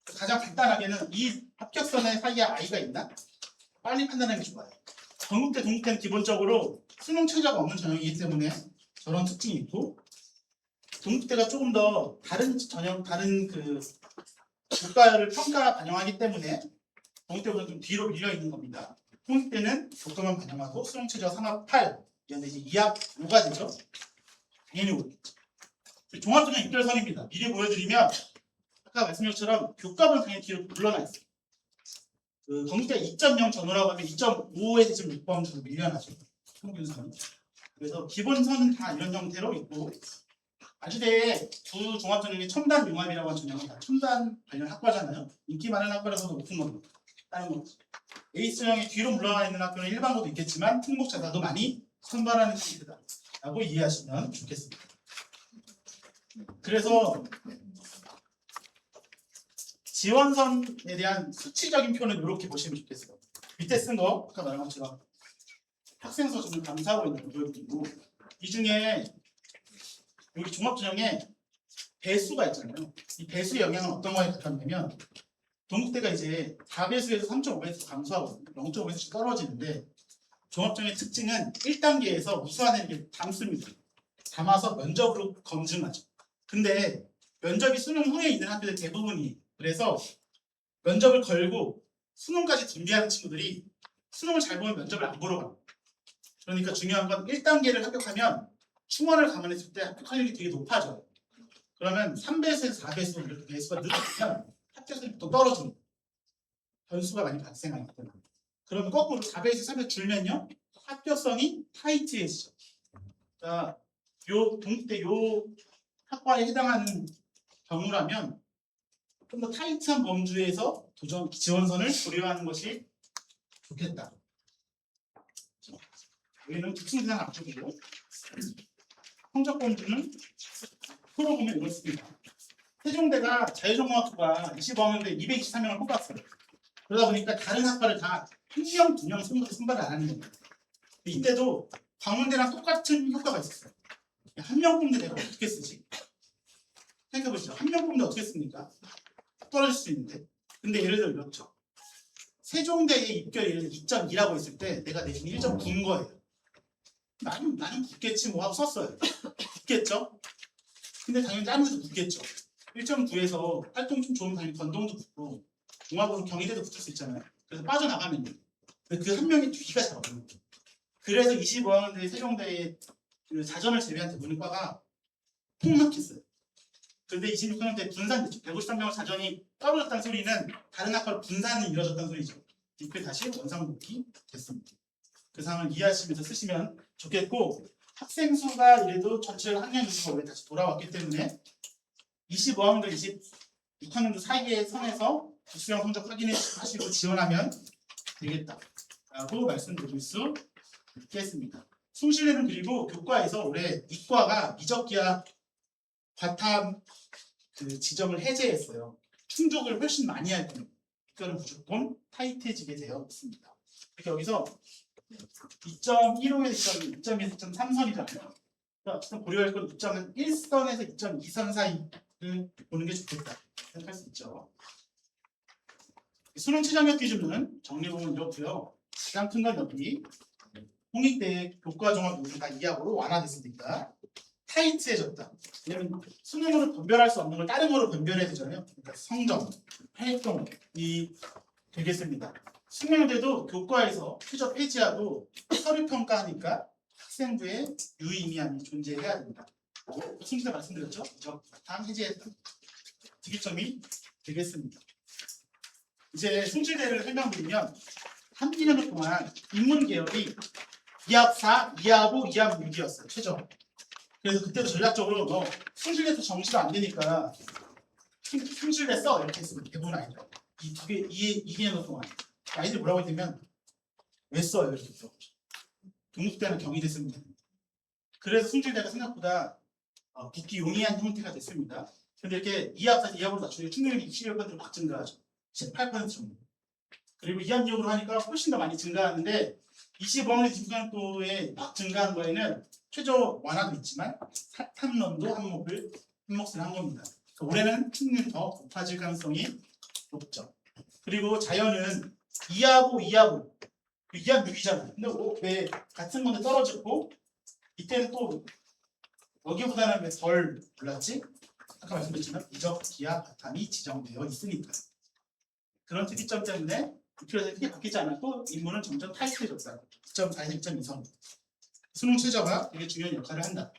A: 가장 간단하게는 이 합격선의 사이에 I가 있나? 빨리 판단하는 게 좋아요. 전국대, 동국대는 기본적으로 수능 최저가 없는 전형이기 때문에 저런 특징이 있고 동국대가 조금 더 다른 그 교과를 평가 반영하기 때문에 동국대보다 좀 뒤로 밀려 있는 겁니다. 동국대는 교과만 반영하고 수능 최저 3합 8, 이제 2합 5가 되죠. 당연히 오르겠죠. 종합전형 입결선입니다. 미리 보여드리면 아까 말씀드린 것처럼 교과는 당연히 뒤로 물러나 있어요. 그 동국대 2.0 전후라고 하면 2.5에서 지금 6범주로 밀려나죠. 평균선이. 그래서 기본선은 다 이런 형태로 있고 아주대에 두 종합전형이 첨단 융합이라고 하는 전형이다. 첨단 관련 학과잖아요. 인기 많은 학과라서도 높은 겁니다. 다른 거. 에이스형이 뒤로 물러나 있는 학교는 일반고도 있겠지만 특목자사도 많이 선발하는 형태다. 라고 이해하시면 좋겠습니다. 그래서 지원선에 대한 수치적인 표는 이렇게 보시면 좋겠어요. 밑에 쓴 거 아까 말한 것처럼 학생수 지금 감사하고 있는 거 보여드리고 이 중에 여기 종합전형에 배수가 있잖아요. 이 배수의 영향은 어떤 거에 가깝냐면 동국대가 이제 4배수에서 3.5배수 감소하거든요. 0.5배수씩 떨어지는데 종합전형의 특징은 1단계에서 우수한 게 담습니다. 담아서 면접으로 검증하죠. 근데 면접이 수능 후에 있는 학교들 대부분이 그래서 면접을 걸고 수능까지 준비하는 친구들이 수능을 잘 보면 면접을 안 보러 가요. 그러니까 중요한 건 1단계를 합격하면 충원을 감안했을 때 합격 확률이 되게 높아져요. 그러면 3배수에서 4배수 이렇게 배수가 늘어나면 합격률이 또 떨어집니다. 변수가 많이 발생하기 때문에. 그러면 거꾸로 4배수, 3배수 줄면요 합격성이 타이트해지죠. 자, 요 동국대 요 학과에 해당하는 경우라면 좀 더 타이트한 범주에서 도전 지원선을 고려하는 것이 좋겠다. 여기는 특수대상 앞쪽이고 성적 범주는 풀어보면 이렇습니다. 세종대가 자유전공학부가 25학년대 223명을 뽑았어요. 그러다 보니까 다른 학과를 다 1명, 2명 선발을 안 하는 겁니다. 이때도 광운대랑 똑같은 효과가 있었어요. 한 명 뽑는데 내가 어떻게 쓰지? 생각해보시죠. 한 명 뽑는데 어떻게 씁니까? 떨어질 수 있는데. 근데 예를 들어 이렇죠. 세종대의 입결 예를 들어 2.2라고 했을 때 내가 내신이 1.9인 거예요. 나는 붙겠지 뭐 하고 썼어요. 붙겠죠? 근데 당연히 다른 데도 붙겠죠. 1.9에서 활동 좀 좋으면 당연히 건동도 붙고 종합으로 경희대도 붙을 수 있잖아요. 그래서 빠져나가면요. 그 한 명이 뒤가 잘 없는 거죠. 그래서 25학년대 세종대의 그 자전을 제외한 대부분 과가 폭락했어요. 근데 26학년대 분산됐죠. 153명 자전이 떨어졌다는 소리는 다른 학과로 분산이 이루어졌다는 소리죠. 이렇게 다시 원상복귀 됐습니다. 그 상황을 이해하시면서 쓰시면 좋겠고 학생 수가 이래도 전체적 학년 인수가 다시 돌아왔기 때문에 25학년도 26학년도 사이의 선에서 수령 성적 확인하시고 지원하면 되겠다라고 말씀드릴 수 이렇게 했습니다. 숭실대는 그리고 교과에서 올해 이과가 미적기하 과탐 그 지점을 해제했어요. 충족을 훨씬 많이 할 때는 이과는 무조건 타이트해지게 되어 있습니다. 이렇게 여기서 2.15에서 2.2에서 2.3선이잖아요. 어쨌든 고려할 건 2.1선에서 2.2선 사이를 보는 게 좋겠다 생각할 수 있죠. 수능 최저학력 기준은 정리보면 이렇고요. 가장 큰 건 여기 홍익대의 교과 종합 요소가 2학으로 완화됐으니까 타이트해졌다. 왜냐면 수능으로 변별할 수 없는 걸 다른 거로 변별해야 되잖아요. 그러니까 성적, 활동이 되겠습니다. 수능대도 교과에서 최저 폐지하고 서류 평가하니까 학생부의 유의미함이 존재해야 됩니다. 순서 말씀드렸죠? 다음 해제했다. 특이점이 되겠습니다. 이제 승질대를 설명드리면 3, 2년 동안 인문 계열이 2합 4, 2합 5, 2합 6이었어요. 최저. 그래서 그때도 전략적으로 너 승질대도 정시가 안 되니까 승질대 써 이렇게 했습니다. 대부분 아이들. 이 두 개, 2년 동안 아이들 뭐라고 했냐면 왜 써요 이렇게 써. 동국대는 경이 됐습니다. 그래서 승질대가 생각보다 붙기 용이한 형태가 됐습니다. 근데 이렇게 2합 4, 2합으로 낮추니 충분히 61%로 막 증가하죠. 18% 정도. 그리고 2합 6으로 하니까 훨씬 더 많이 증가하는데 25학년 집중도에 막 증가한 거에는 최저 완화도 있지만 탐론도 한 몫을 한 겁니다. 그러니까 올해는 충분히 더 높아질 가능성이 높죠. 그리고 자연은 2합 5, 2합 5, 2합 6이잖아요. 근데 왜 같은 건데 떨어졌고 이때는 또 여기보다는 왜 덜 올랐지? 아까 말씀드렸지만 미적 기하 바탕이 지정되어 있으니까 그런 특이점 때문에 목표에서 크게 바뀌지 않았고 인문은 점점 타이트해졌다. 2.4에서 2.2선 수능 최저가 되게 중요한 역할을 한다.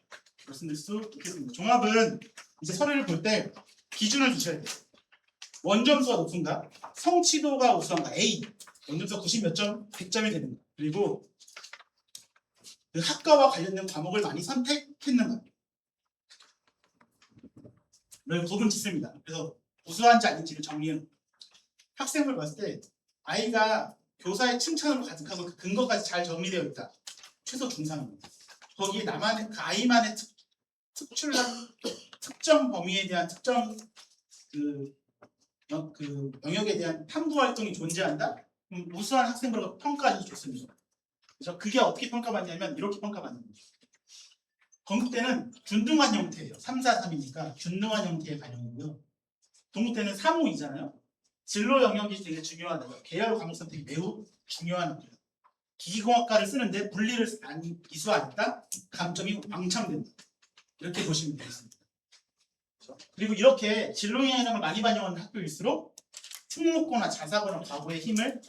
A: 말씀드릴 수 있겠습니다. 종합은 이제 서류를 볼 때 기준을 두셔야 돼요. 원점수가 높은가? 성취도가 우수한가? A. 원점수가 90 몇 점? 100점이 되는 거. 그리고 그 학과와 관련된 과목을 많이 선택했는가? 를 구분 짓습니다. 그래서 우수한지 아닌지를 정리는 학생을 봤을 때 아이가 교사의 칭찬으로 가득하고 그 근거까지 잘 정리되어 있다. 최소 중상입니다. 거기에 나만의 그 아이만의 특출난 특정 범위에 대한 특정 그 영역에 대한 탐구 활동이 존재한다. 우수한 학생으로 평가하기 좋습니다. 그래서 그게 어떻게 평가받냐면 이렇게 평가받습니다. 건국대는 균등한 형태예요. 3, 4, 3이니까 균등한 형태의 반영이고요. 동국대는 3, 5이잖아요. 진로 영역이 되게 중요하다. 계열 과목 선택이 매우 중요한 거예요. 기기공학과를 쓰는데 물리를 이수 안 했다? 감점이 왕창된다. 이렇게 보시면 되겠습니다. 그리고 이렇게 진로 영역을 많이 반영하는 학교일수록 특목고나 자사고나 과거가 힘을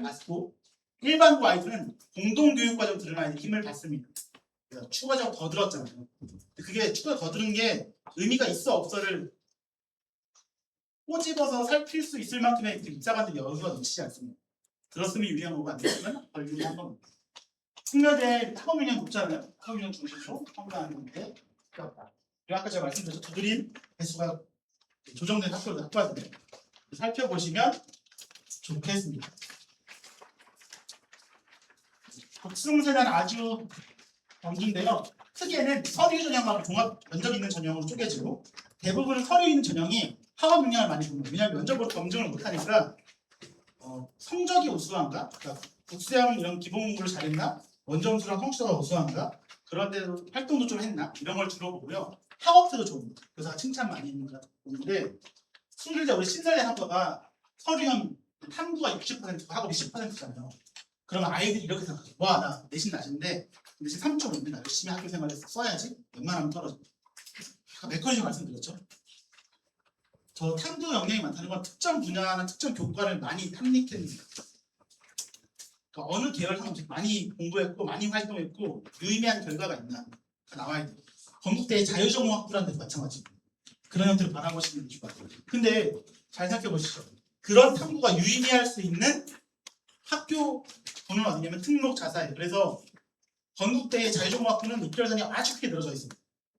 A: 받고 일반고 아이들은 공동교육과정 들은 아이들 힘을 받습니다. 추가적으로 더 들었잖아요. 그게 추가 더 들은 게 의미가 있어 없어를 꼬집어서 살필 수 있을 만큼의 그 입사관들 여유가 놓치지 않습니다. 들었으면 유리한 거고 안 들었으면 덜 유리한 겁니다. 특별대 학업 유형 높잖아요. 학업 유형 중심으로 평가하는데 그리고 아까 제가 말씀드렸죠. 두드림 배수가 조정된 학교들 학과들 살펴보시면 좋겠습니다. 복수세는 아주 경주인데요. 크게는 서류 전형하고 종합 면접 있는 전형으로 쪼개지고 대부분은 서류 있는 전형이 학업 영향을 많이 줍니다. 왜냐하면 면접으로 검증을 못하니까 성적이 우수한가? 그러니까 국수형 이런 기본 공부를 잘했나? 원점수랑 성취도가 우수한가? 그런데도 활동도 좀 했나? 이런 걸 주로 보고요. 학업태도 좋습니다. 그래서 칭찬 많이 있는 것 같은데 순실제 우리 신설된 학과가 서류형 탐구가 60% 학업이 10%잖아요. 그러면 아이들이 이렇게 생각해요. 와, 나 내신 낮은데 내신 3.5인데 나 열심히 학교 생활을 써야지. 웬만하면 떨어져. 메커니즘 말씀드렸죠. 저 탐구 역량이 많다는 건 특정 분야나 특정 교과를 많이 탐닉했습니다. 그러니까 어느 계열 상식 많이 공부했고 많이 활동했고 유의미한 결과가 있나 나와야 돼요. 건국대의 자유전공학부라는 데도 마찬가지. 그런 형태로 바라보시면 좋아요. 근데 잘 생각해 보시죠. 그런 탐구가 유의미할 수 있는 학교 보는 어디냐면 특목 자사예요. 그래서 건국대의 자유전공학부는 입결선이 아주 크게 늘어져 있습니다.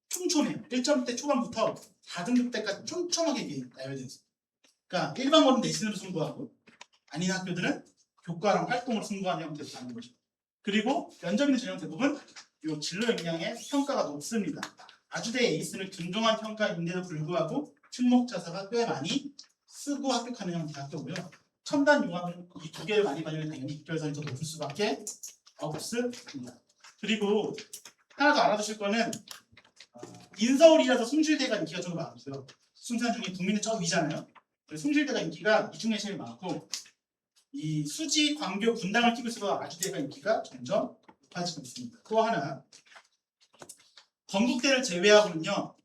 A: 촘촘해요. 1점대 초반부터 4등급 때까지 촘촘하게 나열되어 있습니다. 그러니까 일반고는 내신으로 승부하고 아닌 학교들은 교과랑 활동을 승부하는 형태로 가는 거죠. 그리고 면접 있는 전형 대부분 이 진로 역량의 평가가 높습니다. 아주대 에이스는 균등한 평가인데도 불구하고 특목 자사가 꽤 많이 쓰고 합격하는 형 대학교고요. 첨단 융합은 이 두 개를 많이 받으면 당연히 입결선이 더 높을 수밖에 없습니다. 그리고 하나 더 알아두실 거는 인서울이라서 숭실대가 인기가 좀 많고요. 순산 중에 국민의 저 위잖아요. 숭실대가 인기가 이 중에 제일 많고 이 수지, 광교, 분당을 끼고서 아주대가 인기가 점점 높아지고 있습니다. 또 하나 건국대를 제외하고는요.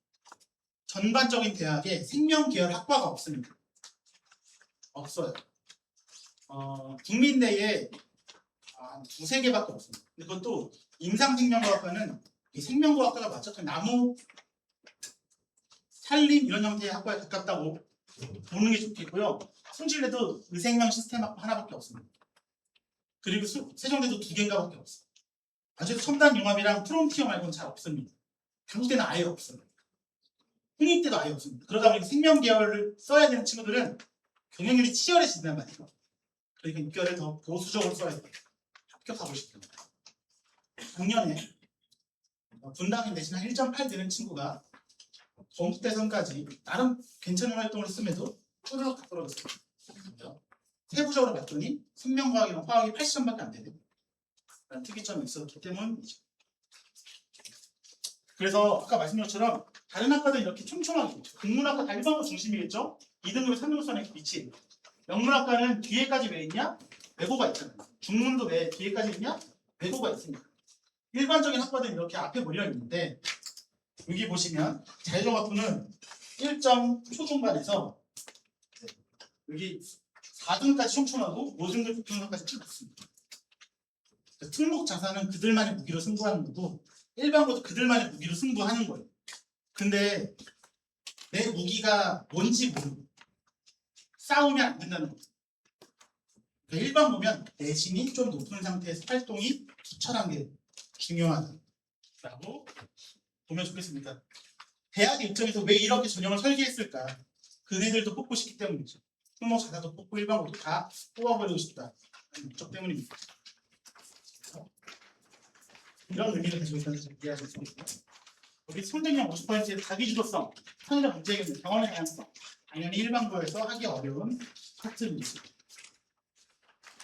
A: 전반적인 대학에 생명계열 학과가 없습니다. 없어요. 국민대에 한 두세 개밖에 없습니다. 근데 그것도 임상생명과학과는 이 생명과학과가 맞죠? 나무, 산림 이런 형태의 학과에 가깝다고 보는 게 좋겠고요. 숭실대도 의생명 시스템 학과 하나밖에 없습니다. 그리고 세종대도 두 개인가밖에 없어요. 아주 첨단 융합이랑 프론티어 말고는 잘 없습니다. 강북대는 아예 없어요. 홍익대도 아예 없습니다. 그러다 보니 생명계열을 써야 되는 친구들은 경쟁률이 치열해진단 말이에요. 그러니까 입결을 더 보수적으로 써야 돼요. 합격하고 싶으면. 작년에 분당에 내신 한 1.8 되는 친구가 건국대선까지 나름 괜찮은 활동을 했음에도 쭈르륵 다 떨어졌어요. 세부적으로 봤더니 생명과학이랑 화학이 80점밖에 안 되는 라는 특이점이 있었기 때문이죠. 그래서 아까 말씀드린 것처럼 다른 학과들은 이렇게 촘촘하게 있죠. 국문학과 다 일반고 중심이겠죠. 2등급의 3등급선에 위치해. 영문학과는 뒤에까지 왜 있냐? 외고가 있잖아요. 중문도 왜 뒤에까지 있냐? 외고가 있습니다. 일반적인 학과들은 이렇게 앞에 몰려 있는데 여기 보시면 자율종합부는 1점 초중반에서 여기 4등까지 촘촘하고 5등급 중간까지 쭉 있습니다. 특목 자사는 그들만의 무기로 승부하는 거고 일반고도 그들만의 무기로 승부하는 거예요. 근데 내 무기가 뭔지 모르고 싸우면 안 된다는 거죠. 그러니까 일반 보면 내신이 좀 높은 상태에서 활동이 투철한 게 중요하다라고 보면 좋겠습니다. 대학의 입장에서 왜 이렇게 전형을 설계했을까? 그네들도 뽑고 싶기 때문이죠. 특목 자사도 뽑고 일반고도 다 뽑아버리고 싶다는 목적 때문입니다. 이런 의미를 가지고 있다는 것을 이해하실 수 있고요. 우리 선택력 50%의 자기주도성, 선의적 문제의견, 경험의 다양성, 당연히 일반고에서 하기 어려운 파트입니다.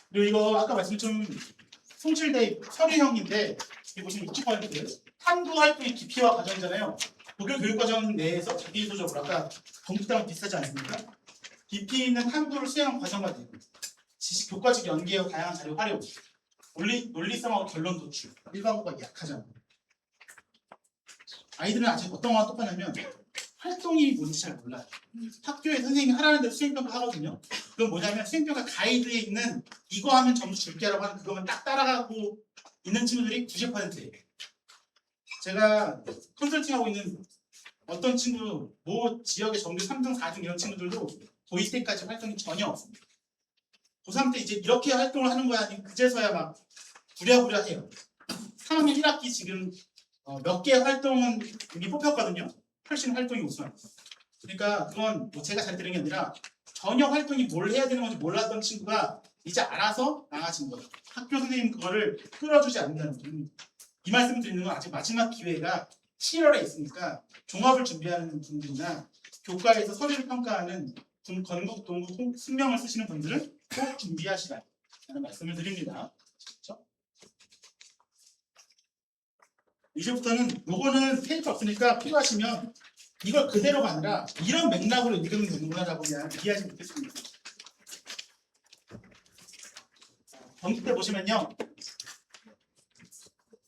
A: 그리고 이거 아까 말씀드린 숭실대 서류형인데 여기 보시면 60% 탐구 활동의 깊이와 과정이잖아요. 독일 교육과정 내에서 자기주도적으로 아까 건국대랑 비슷하지 않습니까? 깊이 있는 탐구를 수행한 과정과 되고 지식 교과적 연계와 다양한 자료 활용, 논리성하고 결론 도출, 일반고가 약하잖아요. 아이들은 아직 어떤 거와 똑같냐면 활동이 뭔지 잘 몰라요. 학교에 선생님이 하라는 대로 수행평가 하거든요. 그건 뭐냐면 수행평가 가이드에 있는 이거 하면 점수 줄게 라고 하는 그거만 딱 따라가고 있는 친구들이 90%예요. 제가 컨설팅하고 있는 어떤 친구, 뭐 지역의 정규 3등, 4등 이런 친구들도 고2 때까지 활동이 전혀 없습니다. 고3 때 이제 이렇게 활동을 하는 거야 아니면 그제서야 막 부랴부랴 해요. 3학년 1학기 지금 몇 개 활동은 이미 뽑혔거든요. 훨씬 활동이 우수한. 그러니까 그건 뭐 제가 잘 들은 게 아니라 전혀 활동이 뭘 해야 되는 건지 몰랐던 친구가 이제 알아서 나아진 거예요. 학교 선생님 그거를 끌어주지 않는다는 거예요. 이 말씀을 드리는 건 아직 마지막 기회가 7월에 있으니까 종합을 준비하는 분들이나 교과에서 서류를 평가하는 건국, 동국, 승명을 쓰시는 분들은 꼭 준비하시라는 말씀을 드립니다. 그렇죠? 이제부터는 요거는 페이퍼 없으니까 필요하시면 이걸 그대로가 아니라 이런 맥락으로 읽으면 되는구나라고 그냥 이해하시면 좋겠습니다. 건국대 보시면요.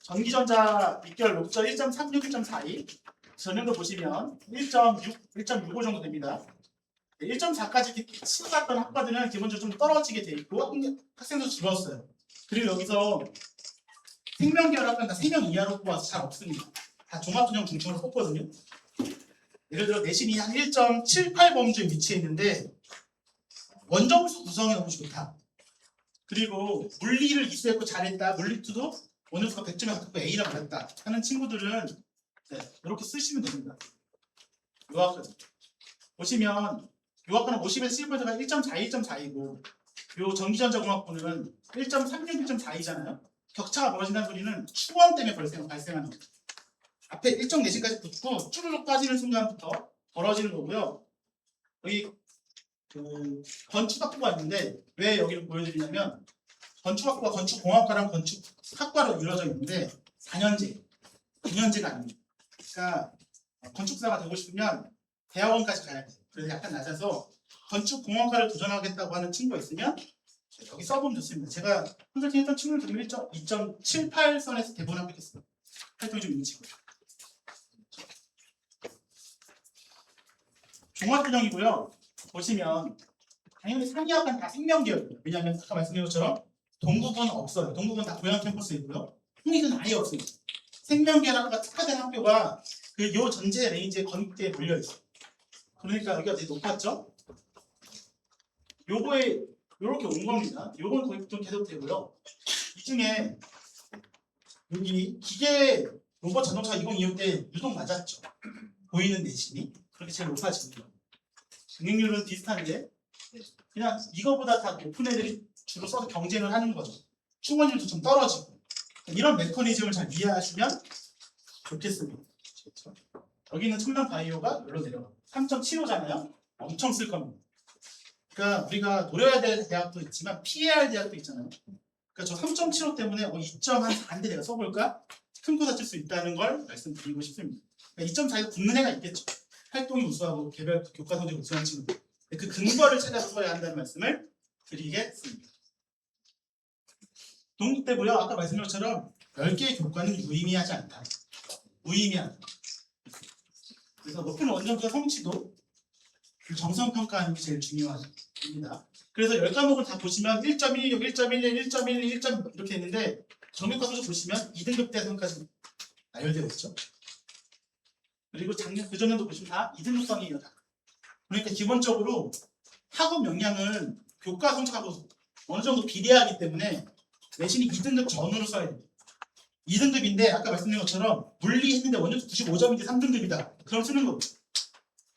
A: 전기전자 입결 녹저 1.36, 1.42 전형도 보시면 1.6, 1.65 정도 됩니다. 1.4까지 치솟았던 학과들은 기본적으로 좀 떨어지게 돼 있고 학생도 줄었어요. 그리고 여기서 생명계열 학과는 다 3명 이하로 뽑아서 잘 없습니다. 다 종합전형 중심으로 뽑거든요. 예를 들어 내신이 한 1.78 범주에 위치해 있는데 원점수 구성이 너무 좋다. 그리고 물리를 이수했고 잘했다. 물리2도 원점수가 100점에 가깝고 A라 받았다 하는 친구들은 이렇게 쓰시면 됩니다. 요 학과 보시면 요 학과는 50에서 10%가 1.4, 1.4이고 요 전기전자공학부는 1.36, 1.4이잖아요. 격차가 벌어진다는 소리는 충원 때문에 발생하는 거예요. 앞에 일정 내신까지 붙고 쭈르륵 빠지는 순간부터 벌어지는 거고요. 여기 그 건축학부가 있는데 왜 여기를 보여드리냐면 건축학부가 건축공학과랑 건축학과로 이루어져 있는데 4년제, 9년제가 아닙니다. 그러니까 건축사가 되고 싶으면 대학원까지 가야 돼요. 그래서 약간 낮아서 건축공학과를 도전하겠다고 하는 친구가 있으면 여기 써보면 좋습니다. 제가 컨설팅 했던 친구들 중에 2.78선에서 대부분 합격했어요. 활동이 좀 있는 친구. 종합균형이고요. 보시면 당연히 상위학과는 다 생명계열이에요. 왜냐하면 아까 말씀드린 것처럼 동국은 없어요. 동국은 다 고양 캠퍼스이고요. 홍익은 아예 없어요. 생명계열학과가 특화된 학교가 그 요 전체 레인지에 건국대에 몰려 있어요. 그러니까 여기가 되게 높았죠. 요거에 요렇게 온 겁니다. 요건 거의 좀 계속 되고요. 이 중에 여기 기계 로봇 자동차 2025 때 유독 맞았죠. 보이는 내신이 그렇게 제일 높아집니다. 능률은 비슷한데 그냥 이거보다 다 높은 애들이 주로 써서 경쟁을 하는 거죠. 충원율도 좀 떨어지고 이런 메커니즘을 잘 이해하시면 좋겠습니다. 그렇죠? 여기는 첨단 바이오가 여기로 내려가 3.75잖아요. 엄청 쓸 겁니다. 그러니까 우리가 노려야 될 대학도 있지만 피해야 할 대학도 있잖아요. 그러니까 저 3.75 때문에 2.4인데 내가 써볼까? 큰 거 다칠 수 있다는 걸 말씀드리고 싶습니다. 그러니까 2.4에서 붙는 애가 있겠죠. 활동이 우수하고 개별 교과 성적이 우수한 친구들. 그 근거를 찾아서 써야 한다는 말씀을 드리겠습니다. 동국대고요. 아까 말씀드린 것처럼 10개의 교과는 유의미하지 않다. 무의미하다. 그래서 높은 원점수와 성취도 정성평가하는 게 제일 중요합니다. 그래서 10과목을 다 보시면 1.16, 1.11, 1.12, 1점 이렇게 했는데 정밀과 성적 보시면 2등급 대상까지 나열되어 있죠. 그리고 작년 그전에도 보시면 다 2등급선이에요. 그러니까 기본적으로 학업 역량은 교과 성적하고 어느 정도 비례하기 때문에 내신이 2등급 전후로 써야 돼요. 2등급인데 아까 말씀드린 것처럼 물리 했는데 원점수 95점인데 3등급이다. 그럼 쓰는 거고.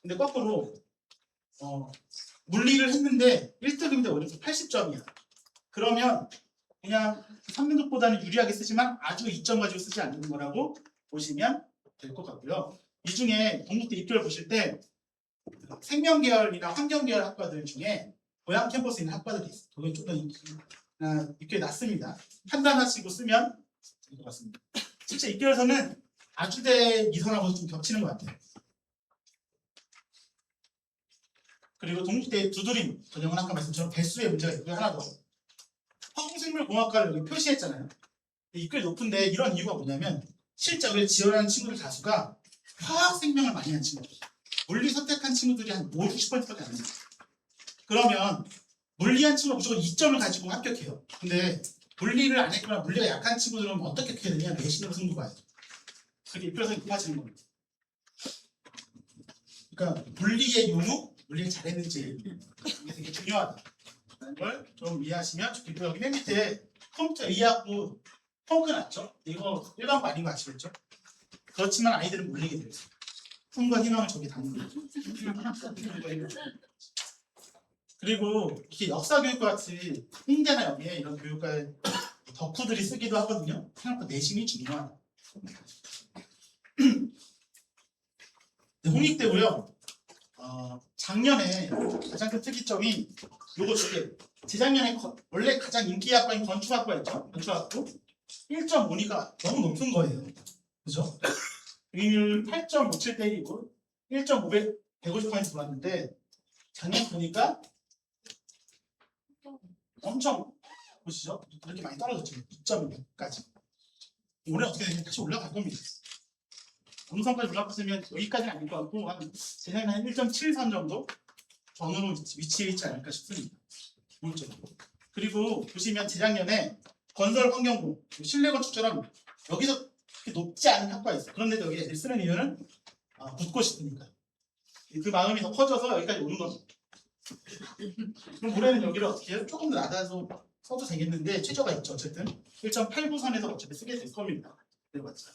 A: 근데 거꾸로 물리를 했는데 1등급인데 원점수 80점이야. 그러면 그냥 3등급보다는 유리하게 쓰지만 아주 2점 가지고 쓰지 않는 거라고 보시면 될 것 같고요. 이 중에 동국대 입결 보실 때 생명계열이나 환경계열 학과들 중에 고양 캠퍼스에 있는 학과들이 있어요. 그건 좀 더 입결이 낮습니다. 판단하시고 쓰면 될 것 같습니다. 실제 입결에서는 아주대 이선하고 좀 겹치는 것 같아요. 그리고 동국대 두드림 전형은 아까 말씀처럼 배수의 문제가 있고요. 하나 더. 화공생물공학과를 여기 표시했잖아요. 입결이 높은데 이런 이유가 뭐냐면 실제 우리 지원하는 친구들 다수가 화학생명을 많이 한 친구들. 물리 선택한 친구들이 한 50~60%밖에 안 돼요. 그러면 물리한 친구가 무조건 2점을 가지고 합격해요. 근데 물리를 안 했거나 물리가 약한 친구들은 어떻게 해야 되냐? 내신으로 승부 봐요. 그게 입결성이 높아지는 겁니다. 그러니까 물리의 유무, 물리를 잘했는지 이게 되게 중요하다는 걸 좀 이해하시면 좋겠고요. 여기 맨 밑에 컴퓨터 의학부 펑크 났죠? 이거 일반고 아닌 거 아시겠죠? 그렇지만 아이들은 물리게 돼요. 꿈과 희망을 저기 담는 거죠. 그리고 이게 역사교육과 같이 홍대나 여기에 이런 교육과에 덕후들이 쓰기도 하거든요. 생각보다 내신이 중요하다. 홍익대고요. 작년에 가장 큰 특이점이 요거 두개. 재작년에 원래 가장 인기 학과인 건축학과였죠. 건축학부 1.5니까 너무 높은 거예요. 그죠? 여기는 8.57대1이고 1.550포인트 들어왔는데 작년 보니까 엄청 보시죠? 이렇게 많이 떨어졌죠. 2.6까지. 올해 어떻게 되면 다시 올라갈 겁니다. 음성까지 올라갔으면 여기까지는 아닐 것 같고 제 생각에 한 1.73 정도 전후로 위치해 있지 않을까 싶습니다. 기본적으로. 그리고 보시면 재작년에 건설환경부, 실내 건축처럼 여기서 그렇게 높지 않은 학과가 있어요. 그런데 여기 애들 쓰는 이유는 붙고 싶으니까. 그 마음이 더 커져서 여기까지 오는 겁니다. 그럼 올해는 여기를 어떻게 해요? 조금 더 낮아서 써도 되겠는데 최저가 있죠. 어쨌든 1.89선에서 어차피 쓰게 될 겁니다. 네, 맞죠.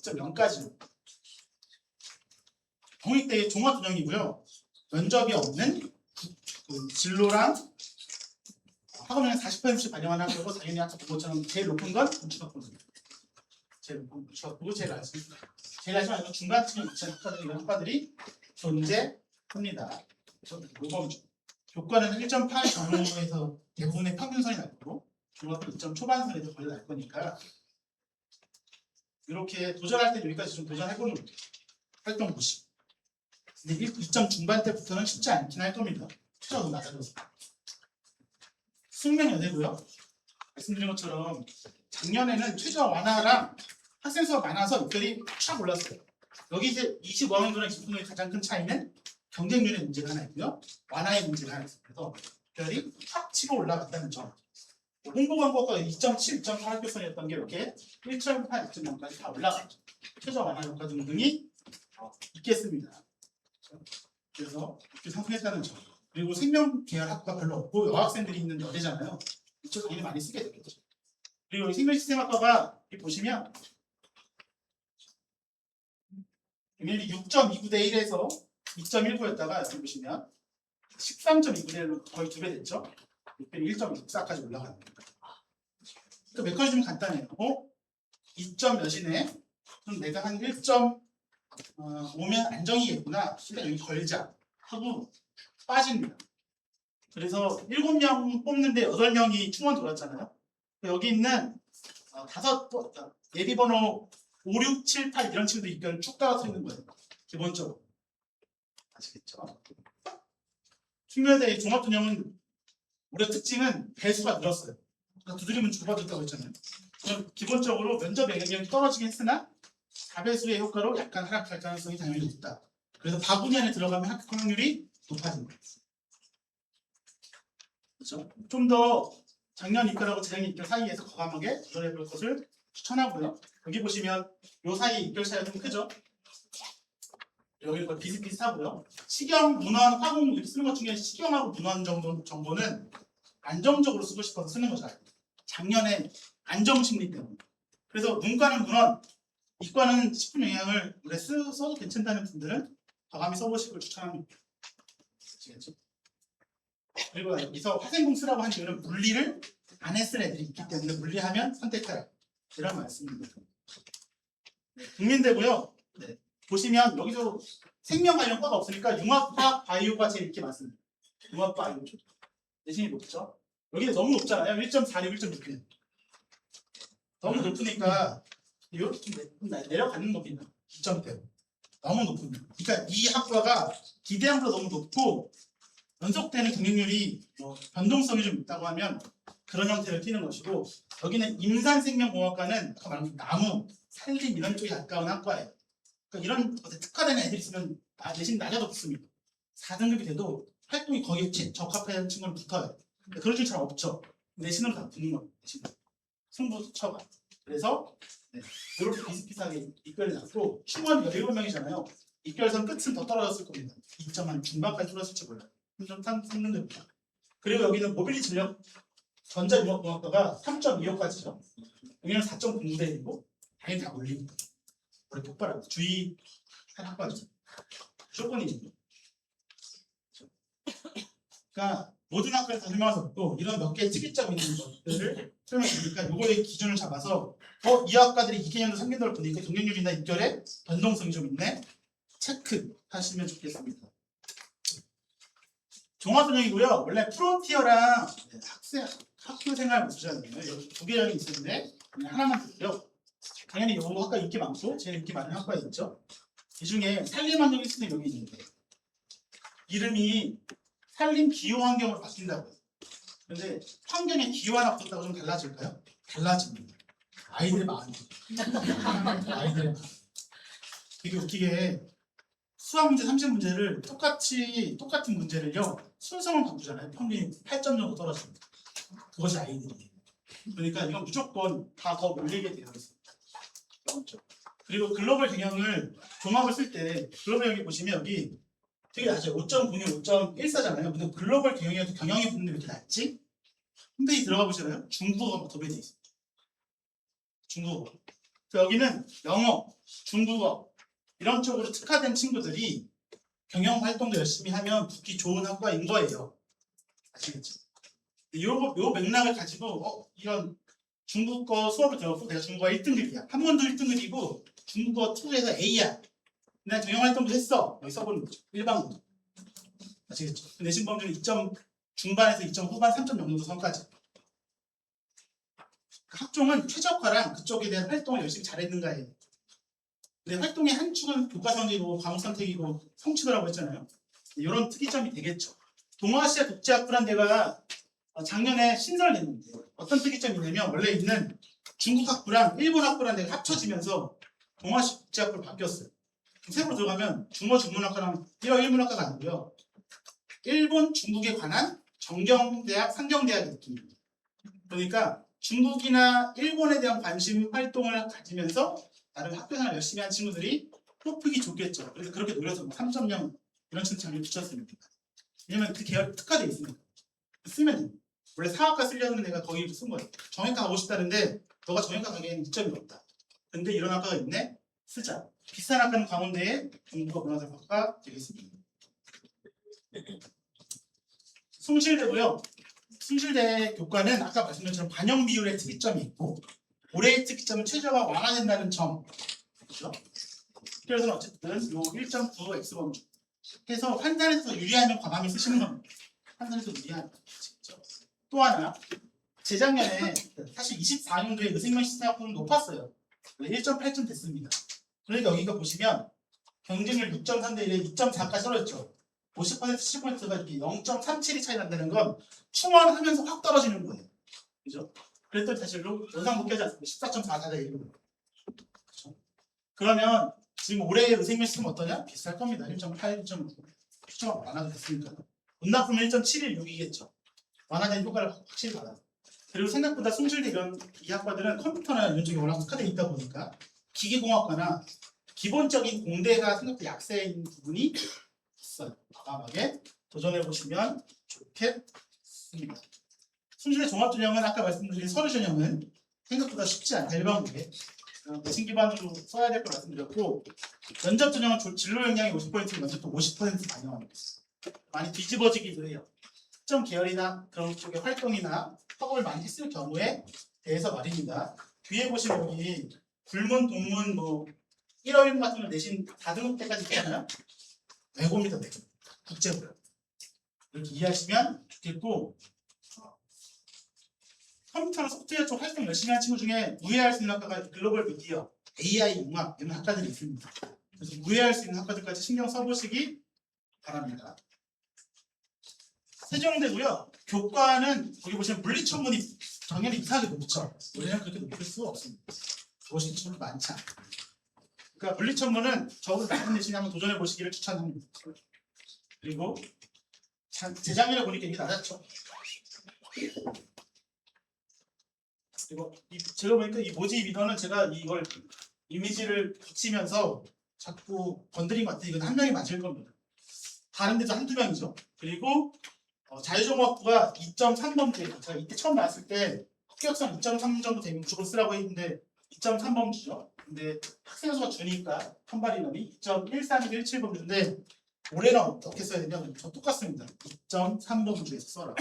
A: 2.0까지로. 홍익대의 종합균형이고요. 면접이 없는 그 진로랑 학업력이 40%씩 반영하는 학교고 당연히 아까 본 것처럼 제일 높은 건 건축학부거든요. 제일 높은 건축학부고 제일 낮은 아니고 중간층에 위치한 학과들이 이런 학과들이 존재합니다. 요번 교과는 1.8 정도에서 대부분의 평균선이 날 거고 중학교 2점 초반선에서 거의 날 거니까 이렇게 도전할 때 여기까지 좀 도전해보는 거예요. 활동 보시고. 근데 2점 중반 때부터는 쉽지 않긴 할 겁니다. 최저도 낮아져서. 숙명여대고요. 말씀드린 것처럼 작년에는 최저 완화랑 학생 수가 많아서 입결이 쫙 올랐어요. 여기 이제 25학년도랑 20학년도의 가장 큰 차이는 경쟁률의 문제가 하나 있고요. 완화의 문제가 하나 있어요. 그래서 입결이 확 치고 올라간다는 점. 홍보광고가 2.7, 2.8 학교선이었던 게 이렇게 1.8, 2.0까지 다 올라갔죠. 최저 완화 효과 등등이 있겠습니다. 그래서 이렇게 상승했다는 점. 그리고 생명 계열 학과가 별로 없고 여학생들이 있는 여대잖아요. 이쪽 당연히 많이 쓰게 되겠죠. 그리고 생명시스템학과가 여기 보시면 당연히 6.29대 1에서 2.19였다가 여기 보시면 13.29대 1로 거의 2배 됐죠. 1.64까지 올라가는 거예요. 그 메커니즘이 간단해요. 2점 몇이네? 그럼 내가 한 1.5면 안정이겠구나. 일단 여기 걸자 하고 빠집니다. 그래서 7명 뽑는데 8명이 충원 돌았잖아요. 여기 있는 5 예비번호 5, 6, 7, 8 이런 친구들 입결을 쭉 따라서 있는 거예요. 기본적으로. 아시겠죠? 숙명여대 종합전형은 우리의 특징은 배수가 늘었어요. 두드리면 좁아졌다고 했잖아요. 그럼 기본적으로 면접 영향력이 떨어지긴 했으나 4배수의 효과로 약간 하락할 가능성이 당연히 있다. 그래서 바구니 안에 들어가면 합격 확률이 높아집니다. 그렇죠? 좀 더 작년 입결하고 재작년 입결 사이에서 과감하게 도전해 볼 것을 추천하고요. 여기 보시면 요 사이 입결 차이가 좀 크죠? 여기 거의 비슷비슷하고요. 시경, 문헌, 화공 이렇게 쓰는 것 중에 시경하고 문헌 정보는 안정적으로 쓰고 싶어서 쓰는 거죠. 작년에 안정심리 때문에. 그래서 문과는 문헌, 이과는 식품 영양을 원래 써도 괜찮다는 분들은 과감히 써보실 걸 추천합니다. 아시겠죠? 그리고 여기서 화생공 쓰라고 한 이유는 물리를 안 했을 애들이 있기 때문에 물리하면 선택하라. 이런 말씀입니다. 네, 국민대고요. 네, 보시면 여기서 생명 관련 과가 없으니까 융합과 바이오가 제일 인기 많습니다. 융합 바이오 내신이 높죠. 여기는 너무 높잖아요. 1.46, 1.6. 너무 높으니까 이렇게 좀 내려가는 겁니다. 2점대로. 너무 높습니다. 그러니까 이 학과가 기대함보다 너무 높고 연속되는 경쟁률이 변동성이 좀 있다고 하면 그런 형태를 띠는 것이고 여기는 임산생명공학과는 아까 말한 나무, 산림 이런 쪽에 가까운 학과예요. 그러니까 이런 것에 특화되는 애들이 있으면 내신 낮아도 붙습니다. 4등급이 돼도 활동이 거기에 적합한 친구는 붙어요. 그런 줄 잘 없죠. 내신으로 다 붙는 겁니다. 내신으로. 승부 처가. 그래서 이렇게 비슷비슷하게 입결이 났고 충원이 17명이잖아요. 입결선 끝은 더 떨어졌을 겁니다. 2점 중반까지 줄었을지 몰라요. 3.3등급이죠. 그리고 여기는 모빌리 전력 전자융합공학과가 3.25까지죠. 여기는 4.09대 1이고 당연히 다 올립니다. 원래 폭발하고 주의할 학과죠. 조건이죠. 그러니까 모든 학과에 다 설명할 수 없고 이런 몇 개의 특이점 있는 것들을 설명드리니까 이거의 기준을 잡아서 이 학과들이 2개년도 3개년도를 보니까 경쟁률이나 입결에 변동성이 좀 있네. 체크하시면 좋겠습니다. 종합전형이고요. 원래 프론티어랑 학교생활 모수전형이에요. 여기 2개형이 있었는데 그냥 하나만 듣고요. 당연히 이 학과 인기 많고 제일 인기 많은 학과에 있죠. 이 중에 산림환경 시스템 여기 있는데 이름이 산림 기후 환경으로 바뀐다고요. 그런데 환경에 기후 하나 붙었다고 좀 달라질까요? 달라집니다. 아이들의 마음이. 아이들의 마음. 되게 웃기게 수학 문제 30문제를 똑같은 문제를요 순서만 바꾸잖아요. 평균이 8점 정도 떨어집니다. 그것이 아이들이에요. 그러니까 이건 무조건 다 더 몰리게 되어 있습니다. 그리고 글로벌 경영을 종합을 쓸 때 글로벌 경영 보시면 여기 되게 낮아요. 5.06, 5.14잖아요. 근데 글로벌 경영에도 경영이 붙는데 왜 이렇게 낮지? 홈페이지 들어가 보시나요? 중국어가 더 배돼 있어요. 중국어. 여기는 영어, 중국어 이런 쪽으로 특화된 친구들이 경영 활동도 열심히 하면 붙기 좋은 학과인 거예요. 아시겠죠? 요 맥락을 가지고 이런 중국어 수업을 들었고 내가 중국어 1등급이야. 한문도 1등급이고 중국어 2에서 A야. 난 정형 활동도 했어. 여기 써보는 거죠. 일반고. 아시겠죠? 내신 범위는 2점 중반에서 2점 후반 3점 정도 선까지. 학종은 최적화랑 그쪽에 대한 활동을 열심히 잘했는가예요. 근데 활동의 한 축은 교과선이고 과목 선택이고 성취도라고 했잖아요. 이런 특이점이 되겠죠. 동아시아 국제학부란 데가 작년에 신설을 했는데 어떤 특이점이 있냐면 원래 있는 중국 학부랑 일본 학부란 데가 합쳐지면서 동아시아 국제학부로 바뀌었어요. 새로 들어가면 중어 중문학과랑 1어 일문학과가 아니고요. 일본 중국에 관한 정경대학 상경대학의 느낌입니다. 그러니까 중국이나 일본에 대한 관심 활동을 가지면서 나름 학교생활 열심히 한 친구들이 뽑히기 좋겠죠. 그래서 그렇게 노려서 3.0 이런 식으로 장르 붙였습니다. 왜냐면 그 계열 특화되어 있습니다. 쓰면 됩니다. 원래 사학과 쓰려는 애가 거기 쓴 거예요. 정형과 가고 싶다는데 너가 정형과 가기에는 이점이 없다. 근데 이런 학과가 있네? 쓰자. 비싼 학과는 강원대에 중국어 문화사학과가 되겠습니다. 숭실대고요. 숭실대 교과는 아까 말씀드린 것처럼 반영 비율의 특이점이 있고 올해의 특이점은 최저가 완화된다는 점. 그렇죠? 그래서 어쨌든 요 1.9 X범주 해서 환산에서 유리하면 과감히 쓰시는 겁니다. 환산에서 유리하면. 그렇죠? 또 하나 재작년에 사실 24년도에 의생명 시스템학부는 높았어요. 1.8점 됐습니다. 그러니까 여기가 보시면 경쟁률 6.3대 1에 2.4까지 떨어졌죠. 50% 70%가 이렇게 0.37이 차이 난다는 건 충원하면서 확 떨어지는 거예요. 그죠? 그랬더니 사실로 원상 복귀하지 않습니다. 14.4대 1로. 그렇죠? 그러면 지금 올해의 의생명 시스템 어떠냐? 비쌀 겁니다. 1.8, 1.9. 추정 완화가 됐으니까. 운납품은 1.716이겠죠. 완화된 효과를 확실히 받아요. 그리고 생각보다 숭실대 이런 이 학과들은 컴퓨터나 이런 쪽이 워낙 특화되어 있다 보니까 기계공학과나 기본적인 공대가 생각보다 약세인 부분이 있어요. 과감하게 도전해보시면 좋겠습니다. 숭실대 종합전형은 아까 말씀드린 서류전형은 생각보다 쉽지 않다. 일반국에 내신 기반으로 써야 될 걸 말씀드렸고 면접전형은 진로 역량이 50%인 면접도 50% 반영합니다. 많이 뒤집어지기도 해요. 특정 계열이나 그런 쪽의 활동이나 학업을 많이 했을 경우에 대해서 말입니다. 뒤에 보시면 여기 불문, 동문, 1어 1문 같은 걸 내신 4등급 때까지 있잖아요. 외고입니다. 외고. 국제고요. 이렇게 이해하시면 좋겠고 컴퓨터나 소프트웨어 쪽 활동 열심히 한 친구 중에 우회할 수 있는 학과가 글로벌 미디어, AI, 융합 이런 학과들이 있습니다. 그래서 우회할 수 있는 학과들까지 신경 써보시기 바랍니다. 세종대고요. 교과는 거기 보시면 물리천문이 당연히 이상하게 높죠. 우리는 그렇게 높일 수가 없습니다. 그것이 좀 많지 않아요. 그러니까 물리천문은 저보다 낮은 내신에 한번 도전해 보시기를 추천합니다. 그리고 재작년에 보니까 이게 낮았죠. 그리고 제가 보니까 이 모집 인원은 제가 이걸 이미지를 붙이면서 자꾸 건드린 것 같아요. 이건 한 명이 맞을 겁니다. 다른 데도 한두 명이죠. 그리고 자유종합부가 2.3범주예요. 제가 이때 처음 나왔을 때 합격성 2.3 정도 되면 무조건 쓰라고 했는데 2.3범주죠. 근데 학생 수가 주니까 선발 인원이 2.13, 17범주인데 올해는 어떻게 써야 되냐면 저 똑같습니다. 2.3범주에서 써라.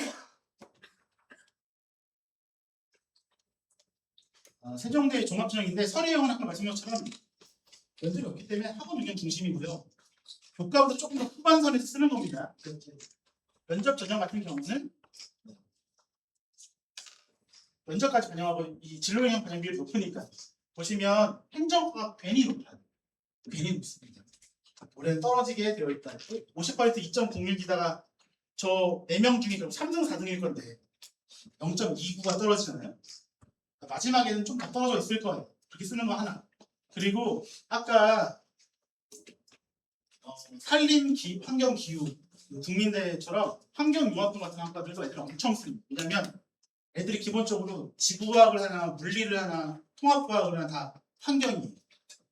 A: 세종대 종합전형인데 서류형은 아까 말씀드린 것처럼 면접이 없기 때문에 학원 의견 중심이고요. 교과보다 조금 더 후반선에서 쓰는 겁니다. 면접 전형 같은 경우는 면접까지 반영하고 이 진로영향 반영 비율이 높으니까 보시면 행정과가 괜히 높아요. 괜히 높습니다. 올해는 떨어지게 되어 있다. 50% 2.06이다가 저 4명 중에 그럼 3등, 4등일 건데 0.29가 떨어지잖아요. 마지막에는 좀 더 떨어져 있을 거예요. 그렇게 쓰는 거 하나. 그리고 아까 산림, 환경, 기후 국민대처럼 환경융합분 같은 학과들도 애들 엄청 씁니다. 왜냐면 애들이 기본적으로 지구과학을 하나, 물리를 하나, 통합과학을 하나 다 환경이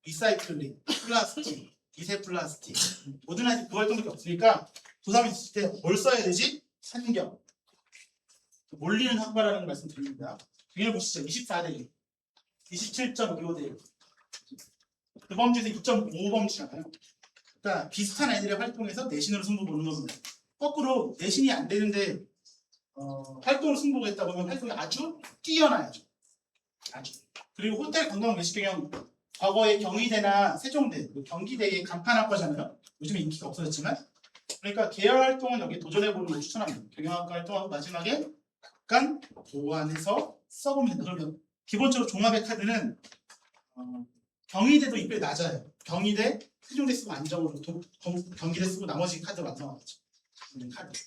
A: 리사이클링, 플라스틱, 미세 플라스틱 모든 아이들 그 활동밖에 없으니까 고3 있을 때 뭘 써야 되지? 환경. 몰리는 학과라는 말씀 드립니다. 뒤에 보시죠. 24대 1, 27.25대 1. 그 범주에서 2.5범주잖아요. 그러니까 비슷한 애들의 활동에서 내신으로 승부 보는 겁니다. 거꾸로 내신이 안 되는데 활동을 승부했다 보면 활동이 아주 뛰어나야죠. 아주. 그리고 호텔 관광 외식 경영 과거에 경희대나 세종대, 경기대의 간판학과잖아요. 요즘에 인기가 없어졌지만 그러니까 계열 활동은 여기 도전해보는 걸 추천합니다. 경영학과 활동하고 마지막에 약간 보완해서 써보면 됩니다. 그러면 기본적으로 종합의 카드는 경희대도 이빨이 낮아요. 경희대, 세종대 쓰고 안정으로 경기대 쓰고 나머지 카드 완성하죠. 카드.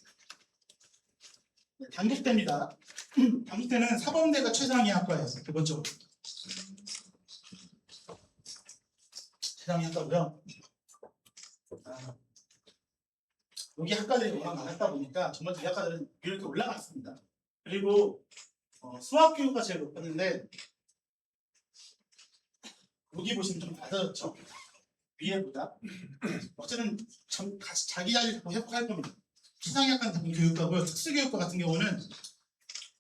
A: 네, 단국대입니다. 단국대는 사범대가 최상위 학과예요. 기본적으로. 최상위 학과고요. 여기 학과들이 워낙 많았다 보니까 정말 이 학과들은 이렇게 올라갔습니다. 그리고 수학 교육가 제일 높았는데 여기 보시면 좀 낮아졌죠. 위에보다. 어쨌든 자기 자리를 회복할 겁니다. 시상약관 같은 교육과고요. 특수교육과 같은 경우는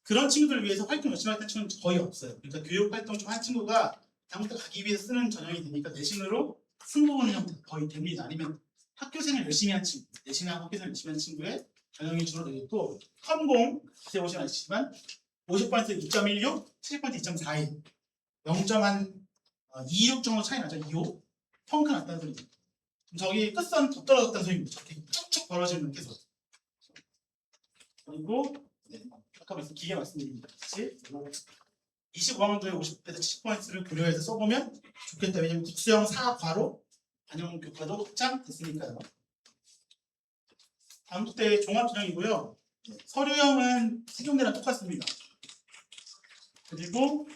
A: 그런 친구들을 위해서 활동 열심히 할 때는 거의 없어요. 그러니까 교육 활동 좀 한 친구가 다음부터 가기 위해서 쓰는 전형이 되니까 내신으로 승부하는 형태 거의 됩니다. 아니면 학교생활 열심히 한 친구, 내신하고 학교생활 열심히 한 친구의 전형이 주로 되겠고 컴공 자세히 보시면 아시지만 50% 2.16, 70% 2.41, 0.26 정도 차이 나죠. 25 펑크 났다는 소리죠. 저기 끝선 더 떨어졌다는 소리입니다. 저렇게 쭉쭉 벌어지는 계속. 그리고 아까 기계 말씀드립니다. 25강도의 50에서 70%를 고려해서 써보면 좋겠다. 왜냐면 국수형 4과로 반영 교과도 확장됐으니까요. 다음 때 종합전형이고요. 서류형은 세종대랑 똑같습니다. 그리고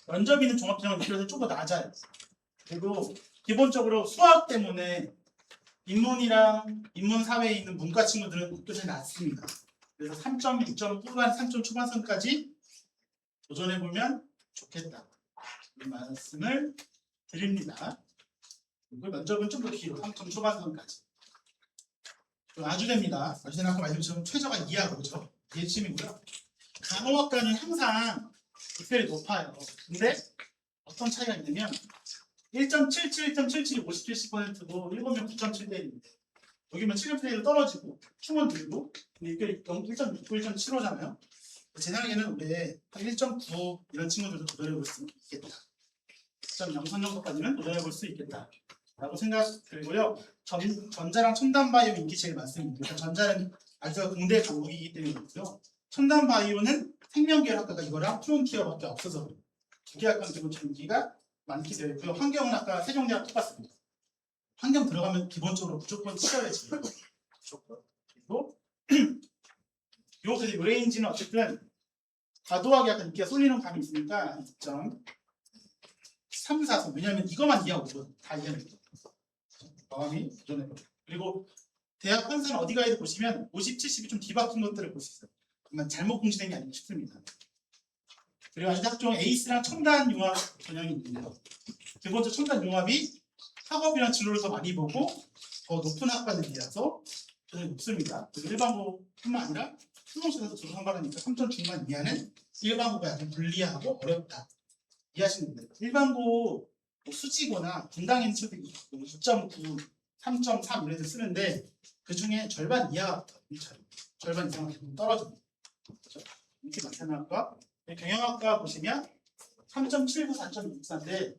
A: 면접이는 종합전형을 비교해서 좀 더 낮아요. 그리고 기본적으로 수학 때문에 인문이랑 인문 사회에 있는 문과 친구들은 국교선이 낮습니다. 그래서 3.6점 후반, 3점 초반선까지 도전해보면 좋겠다. 이 말씀을 드립니다. 그리고 면접은 좀 더 길어, 3점 초반선까지. 아주대입니다. 아주대는 아까 말씀드린 최저가 2하고 그죠? 이게 취임이고요. 간호학과는 항상 득표율이 높아요. 근데 어떤 차이가 있냐면 1.77, 1.77이 50, 70%고 7명 9.7대인데 여기면 7.8로 떨어지고 충원 들고 근데 1.69, 1.75잖아요. 제 생각에는 왜 1.9 이런 친구들도 도전해볼 수 있겠다. 1.0 정도까지는 도전해볼 수 있겠다. 라고 생각 들고요. 전자랑 첨단바이오 인기 제일 많습니다. 그러니까 전자는 아주 공대 강국이기 때문에 그렇고요. 첨단바이오는 생명계열 학과가 이거랑 프론티어밖에 없어서 두 개 학과는 기본적으로 인기가 많게 되어 있고요. 환경은 아까 세종대랑 똑같습니다. 환경 들어가면 기본적으로 무조건 치열해지. 무조건. 그리고 요 레인지는 어쨌든 과도하게 약간 인기가 쏠리는 감이 있으니까 2.3, 4선. 왜냐하면 이것만 이해하고 다 이해합니다. 마음이 도전해보죠. 그리고 대학 판사는 어디 가야 보시면 50, 70이 좀 뒤바뀐 것들을 볼 수 있어요. 그러면 잘못 공시된 게 아닌가 싶습니다. 그리고 아주 학종 에이스랑 첨단 융합 전형이 있는데요. 기본적으로 첨단 융합이 학업이랑 진로를 더 많이 보고 더 높은 학과들이라서 저는 높습니다. 일반고뿐만 아니라 수능시에서 저도 상관하니까 3점 중반 이하는 일반고가 약간 불리하고 어렵다. 이해하시면 됩니다. 일반고 수지거나 분당에 있는 친구들이 2.9, 3.3 이런 데 쓰는데 그 중에 절반 이하가 절반 이상은 떨어집니다. 그렇죠? 이렇게 마찬가지과 경영학과 보시면 3.79, 4.64인데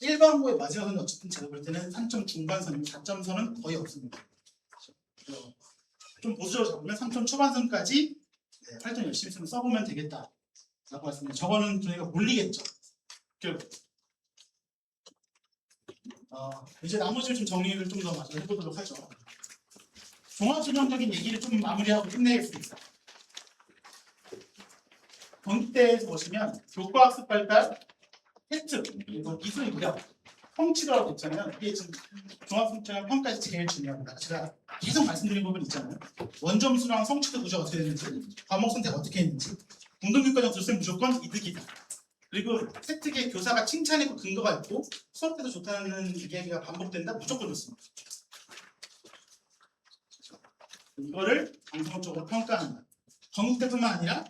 A: 일반고의 마지막은 어쨌든 제가 볼 때는 3점 중반선, 4점선은 거의 없습니다. 그렇죠? 좀 보수적으로 잡으면 3점 초반선까지 활동 열심히 했으면 써보면 되겠다. 라고 말씀드립니다. 저거는 저희가 몰리겠죠. 이제 나머지를 좀 정리를 좀 더 마저 해보도록 하죠. 종합전형적인 얘기를 좀 마무리하고 끝내겠습니다. 경희대에서 보시면 교과학습 발달, 혜택, 그리고 기술 무력, 성취도라고 있잖아요. 이게 지금 종합전형 평가에서 제일 중요합니다. 제가 계속 말씀드린 부분 있잖아요. 원점수랑 성취도 구조가 어떻게 되는지, 과목 선택 어떻게 했는지, 공동교과정 들으면 무조건 이득이다. 그리고 혜택에 교사가 칭찬했고 근거가 있고 수업 때도 좋다는 이야기가 반복된다. 무조건 좋습니다. 이거를 방송적으로 평가한다. 전국대뿐만 아니라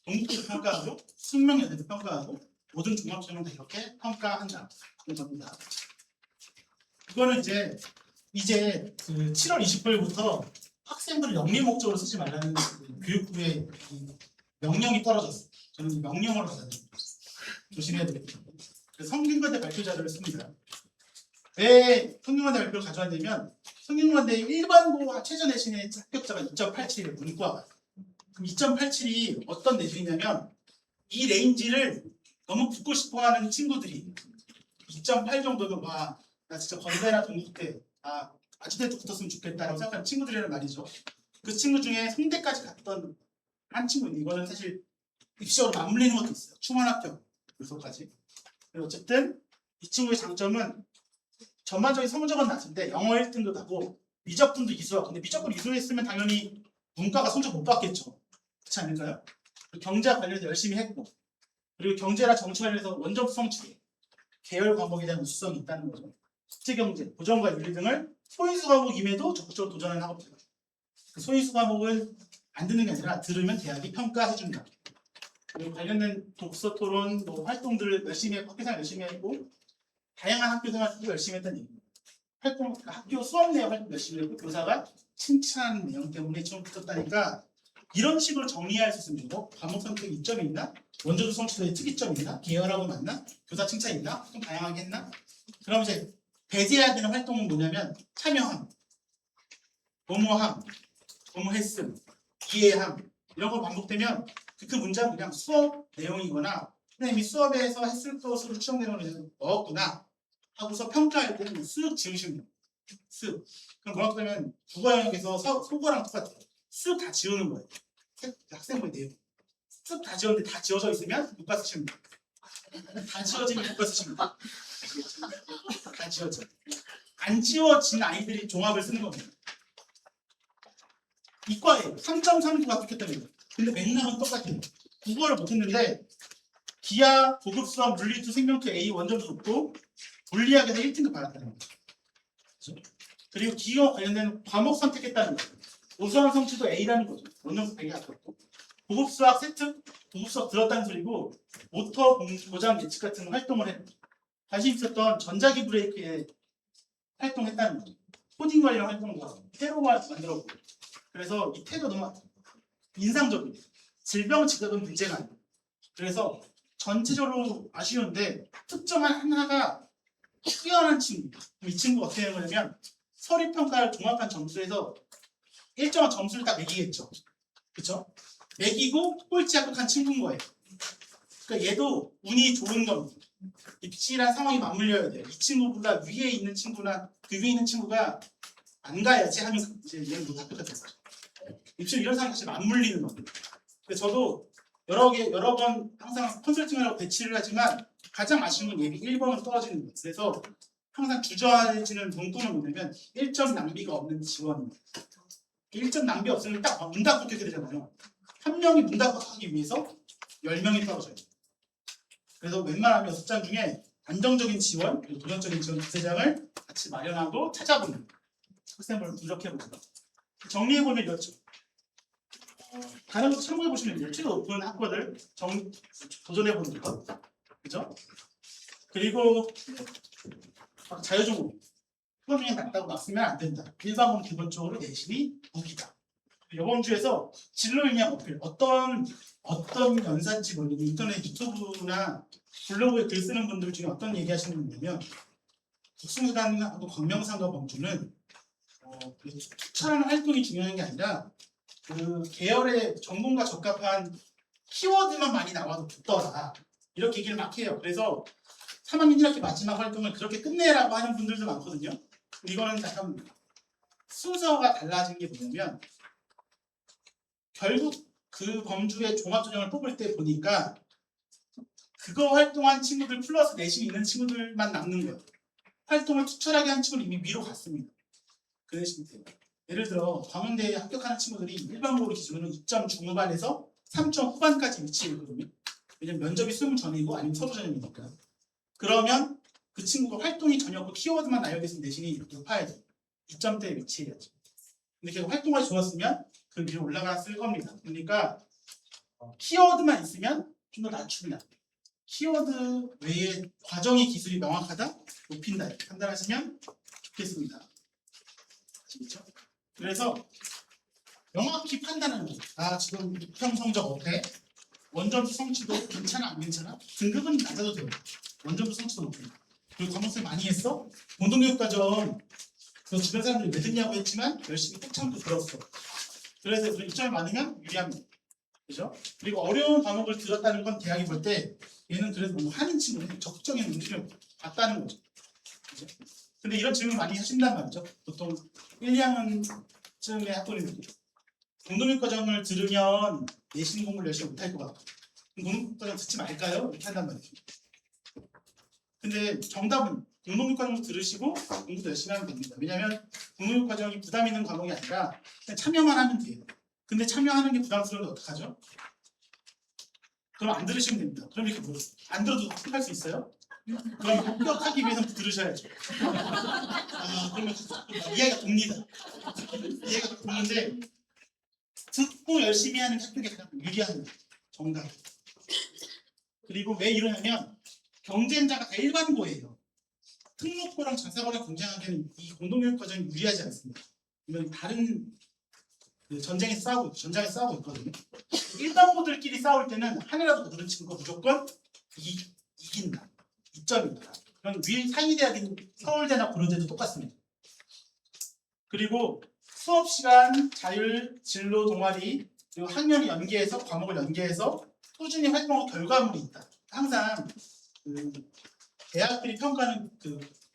A: 동국대도 평가하고 숙명여대도 평가하고 모든 종합전형 다 이렇게 평가한다는 겁니다. 이거는 이제 그 7월 28일부터 학생들을 영리 목적으로 쓰지 말라는 교육부의 이 명령이 떨어졌어요. 저는 이 명령으로 받아들입니다. 조심해야 되겠죠. 그래서 성균관대 발표 자료를 씁니다. 왜 성균관대 발표를 가져왔냐면 성균관대 일반고와 최저 내신의 합격자가 2.87이에요. 문과가. 그럼 2.87이 어떤 내신이냐면 이 레인지를 너무 붙고 싶어하는 친구들이 2.8 정도면 와, 나 진짜 건대나 동국대 아주대도 붙었으면 좋겠다라고 생각하는 친구들이란 말이죠. 그 친구 중에 성대까지 갔던 한 친구는 이거는 사실 입시적으로 맞물리는 것도 있어요. 충원 합격 요소까지. 어쨌든 이 친구의 장점은 전반적인 성적은 낮은데 영어 1등도 나고 미적분도 이수하고, 근데 미적분 이수했으면 당연히 문과가 성적 못 받겠죠. 그렇지 않을까요? 경제학 관련해서 열심히 했고, 그리고 경제나 정치 관련해서 원점 성취 계열 과목에 대한 우수성이 있다는 거죠. 국제경제, 보전과 윤리 등을 소인수 과목임에도 적극적으로 도전을 하고 있어요. 그 소인수 과목은 안 듣는 게 아니라 들으면 대학이 평가해준다. 그리고 관련된 독서 토론, 활동들을 열심히 했고, 학교생활 열심히 했고, 다양한 학교생활도 열심히 했다는 얘기입니다. 활동, 학교 수업 내용 활동 열심히 했고, 교사가 칭찬하는 내용 때문에 좀 붙었다니까 이런 식으로 정리할 수 있으면 좋고, 과목 선택 이점이 있나? 원조도 성취도의 특이점이 있나? 계열하고 맞나? 교사 칭찬 있나? 좀 다양하게 했나? 그럼 이제 배제해야 되는 활동은 뭐냐면 참여함, 도모함, 도모했음, 이해함 이런 거 반복되면 그 문장은 그냥 수업 내용이거나 선생님이 수업에서 했을 것으로 추정되는 넣었구나 하고서 평가할 때는 쓱 지우시면 돼요. 쓱. 그럼 뭐라고 하면 국어 영역에서 속어랑 똑같아요. 쓱 다 지우는 거예요. 학생부의 내용. 쓱 다 지웠는데 다 지워져 있으면 국가 쓰시면 돼요. 다 지워지면 국가 쓰시면 돼요. 다 지워져. 안 지워진 아이들이 종합을 쓰는 겁니다. 이과에 3.3도 합격했답니다. 근데 맥락은 똑같아요. 국어를 못했는데 기하, 고급 수학, 물리투, 생명투 A 원점수 높고 물리학에서 1등급 받았다는 거죠. 그렇죠? 그리고 기하 관련된 과목 선택했다는 거죠. 우수한 성취도 A라는 거죠. 원점수 100이 아깝고 고급 수학 세트, 고급 수학 들었다는 소리고 모터 고장 예측 같은 활동을 했고 관심 있었던 전자기 브레이크에 활동했다는 거죠. 코딩 관련 활동과 테러와 만들었고 그래서 이 태도 너무 인상적이에요. 질병 지각은 문제가 아니에요. 그래서 전체적으로 아쉬운데 특정한 하나가 뛰어난 친구. 이 친구가 어떻게 하는 거냐면 서류평가를 종합한 점수에서 일정한 점수를 딱 매기겠죠. 그렇죠? 매기고 꼴찌 합격한 친구인 거예요. 그러니까 얘도 운이 좋은 겁니다. 입시란 상황이 맞물려야 돼요. 이 친구보다 위에 있는 친구나 그 위에 있는 친구가 안 가야지 하면 이제 얘는 못 합격했던 거죠. 입시 이런 상황이 사실 맞물리는 겁니다. 그래서 저도 여러 번 항상 컨설팅을 하고 배치를 하지만 가장 아쉬운 건 예비 1번은 떨어지는 거예요. 그래서 항상 주저해지는 문구는 뭐냐면 1점 낭비가 없는 지원입니다. 1점 낭비 없으면 딱 문 닫고 뛰게 되잖아요. 한 명이 문 닫고 하기 위해서 10명이 떨어져요. 그래서 웬만하면 6장 중에 안정적인 지원, 그리고 도전적인 지원 부세장을 같이 마련하고 찾아보는 학생들을 분석해보죠. 정리해보면 이렇죠. 다른 것도 참고해보시면 일치가 높은 학과들 도전해보는 것. 그죠? 그리고 자유전공. 그것 중에 낮다고 났으면 안 된다. 일반은 기본적으로 내신이 무기다. 이번 주에서 진로 인양 어필 어떤 연산지 모르겠는데 인터넷 유튜브나 블로그에 글 쓰는 분들 중에 어떤 얘기 하시는 분이냐면 국수수단하고 광명상과 범주는 투철하는 활동이 중요한 게 아니라 그 계열의 전공과 적합한 키워드만 많이 나와도 붙더라 이렇게 얘기를 막 해요. 그래서 3학년 1학기 마지막 활동을 그렇게 끝내라고 하는 분들도 많거든요. 이거는 약간 순서가 달라진 게 뭐냐면 결국 그 범주의 종합전형을 뽑을 때 보니까 그거 활동한 친구들 플러스 내신이 있는 친구들만 남는 거예요. 활동을 투철하게 한 친구는 이미 위로 갔습니다. 그 내신 때문에. 예를 들어 광운대에 합격하는 친구들이 일반고로 기준으로 2점 중반에서 3점 후반까지 위치해 있거든요. 왜냐면 면접이 수능 전이고 아니면 서류 전형이니까. 그러면 그 친구가 활동이 전혀 없고 키워드만 알려져 있는 내신이 높아야 돼요. 2점대에 위치해야죠. 근데 걔가 활동이 좋았으면 그 위로 올라갔을 겁니다. 그러니까 키워드만 있으면 좀 더 낮춘다. 키워드 외에 과정의 기술이 명확하다, 높인다 이렇게 판단하시면 좋겠습니다. 아시겠죠? 그래서 명확히 판단하는 거죠. 아 지금 입형 성적 어때? 원점수 성취도 괜찮아 안 괜찮아? 등급은 낮아도 돼요. 원점수 성취도 높고. 그리고 과목을 많이 했어? 공동교육과정 그 주변 사람들이 왜 듣냐고 했지만 열심히 꾹 참고 들었어. 그래서 입점이 많으면 유리합니다. 그죠? 그리고 어려운 과목을 들었다는 건 대학이 볼 때 얘는 그래도 뭐 하는 친구는 적극적인 움직임을 봤다는 거죠. 그죠? 근데 이런 질문 많이 하신단 말이죠. 보통 1, 2학년쯤의 학부모님들 공동교육 과정을 들으면 내신 공부를 열심히 못할 것 같고 공동교육 과정 듣지 말까요? 이렇게 한단 말이죠. 근데 정답은 공동교육 과정을 들으시고 공부도 열심히 하면 됩니다. 왜냐하면 공동교육 과정이 부담 있는 과목이 아니라 그냥 참여만 하면 돼요. 근데 참여하는 게 부담스러운데 어떡하죠? 그럼 안 들으시면 됩니다. 그럼 이렇게 물어요. 안 들어도 합격할 수 있어요? 그럼 합격하기 위해서는 들으셔야죠. 아, 그러면 이해가 돕니다. 이해가 돕는데 듣고 열심히 하는 게 합격에 가장 유리합니다. 정답. 그리고 왜 이러냐면 경쟁자가 다 일반고예요. 특목고랑 자사고랑 경쟁하기에는 이 공동교육 과정이 유리하지 않습니다. 이건 다른 전쟁에 싸우고 있거든요. 일반고들끼리 싸울 때는 하나라도 더 늘은 친구가 무조건 이긴다. 이점입니다. 그럼 위에 상위대학인 서울대나 고려대도 똑같습니다. 그리고 수업 시간, 자율, 진로, 동아리, 그리고 학년을 연계해서 과목을 연계해서 꾸준히 활동하고 결과물이 있다. 항상 대학들이 평가하는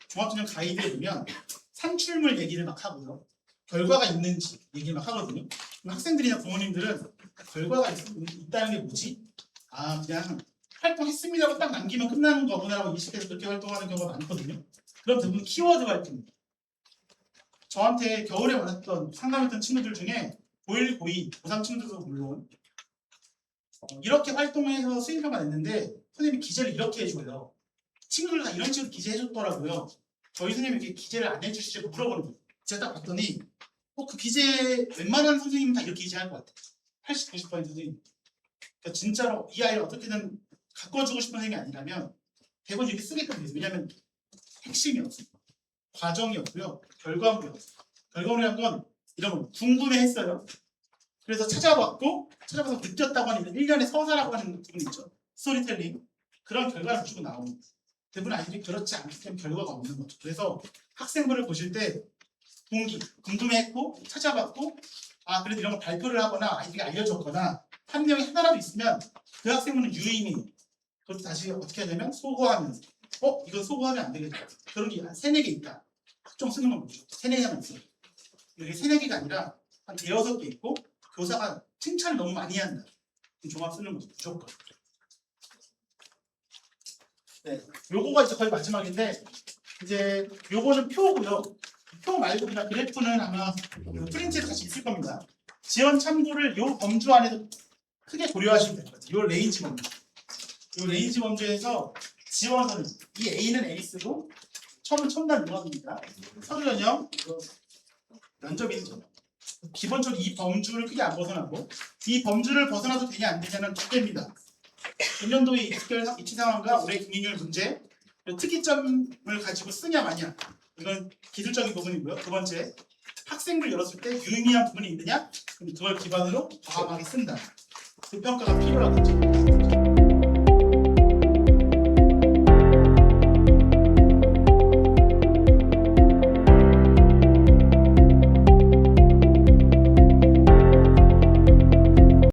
A: 종합전형 가이드에 보면 산출물 얘기를 막 하고요. 결과가 있는지 얘기를 막 하거든요. 그럼 학생들이나 부모님들은 결과가 있다는 게 뭐지? 아 그냥 활동했습니다고 딱 남기면 끝나는 거구나라고 인식해서 그렇게 활동하는 경우가 많거든요. 그럼 대부분 키워드 활동입니다. 저한테 겨울에 왔던 상담했던 친구들 중에 고1, 고2, 고3 친구들도 물론 이렇게 활동해서 수행평가 냈는데 선생님이 기재를 이렇게 해줘요. 친구들 다 이런 식으로 기재해줬더라고요. 저희 선생님이 이렇게 기재를 안 해주시죠? 물어보는 거예요. 제가 딱 봤더니 그 기재 웬만한 선생님은 다 이렇게 기재할 것 같아요. 80, 90% 선생님. 그러니까 진짜로 이 아이를 어떻게든 가꿔주고 싶은 선생님이 아니라면 대부분 이렇게 쓰게끔 돼요. 왜냐하면 핵심이 없어요. 과정이 없고요. 결과물이 없어요. 결과물이란 건 이런 거 궁금해했어요. 그래서 찾아봐서 느꼈다고 하는 일련의 서사라고 하는 부분이 있죠. 스토리텔링. 그런 결과를 주고 나옵니다. 대부분 아이들이 그렇지 않기 때문에 결과가 없는 거죠. 그래서 학생부를 보실 때 동기, 궁금해했고 찾아봤고 그래도 이런 걸 발표를 하거나 아이들이 알려줬거나 한 명이 하나라도 있으면 그 학생부는 유의미. 그것도 다시 어떻게 하냐면 소거하면서 이건 소거하면 안 되겠다. 그런 게 한 3, 4개 있다. 학종 쓰는 건 뭐죠? 3, 4개만 있어요. 이게 3, 4개가 아니라 한 5, 6개 있고 교사가 칭찬을 너무 많이 한다. 종합 쓰는 거죠. 무조건. 네, 요거가 이제 거의 마지막인데 이제 요거는 표고요. 표 말고 그냥 그래프는 아마 프린트에서 같이 있을 겁니다. 지원 참고를 요 범주 안에서 크게 고려하시면 될 것 같아요. 요 레인지 범주. 요 레인지 범주에서 지원서는 이 A는 A 쓰고 처음은 첨단 융합입니다. 서류 전형 면접이죠. 기본적으로 이 범주를 크게 안 벗어나고 이 범주를 벗어나도 되냐 안 되냐는 두 개입니다. 금년도의 입시 상황과 올해 경쟁률 문제, 특이점을 가지고 쓰냐 마냐 이건 기술적인 부분이고요. 두 번째, 학생부를 열었을 때 유의미한 부분이 있느냐? 그럼 그걸 기반으로 과감하게 쓴다. 그 평가가 필요하겠죠.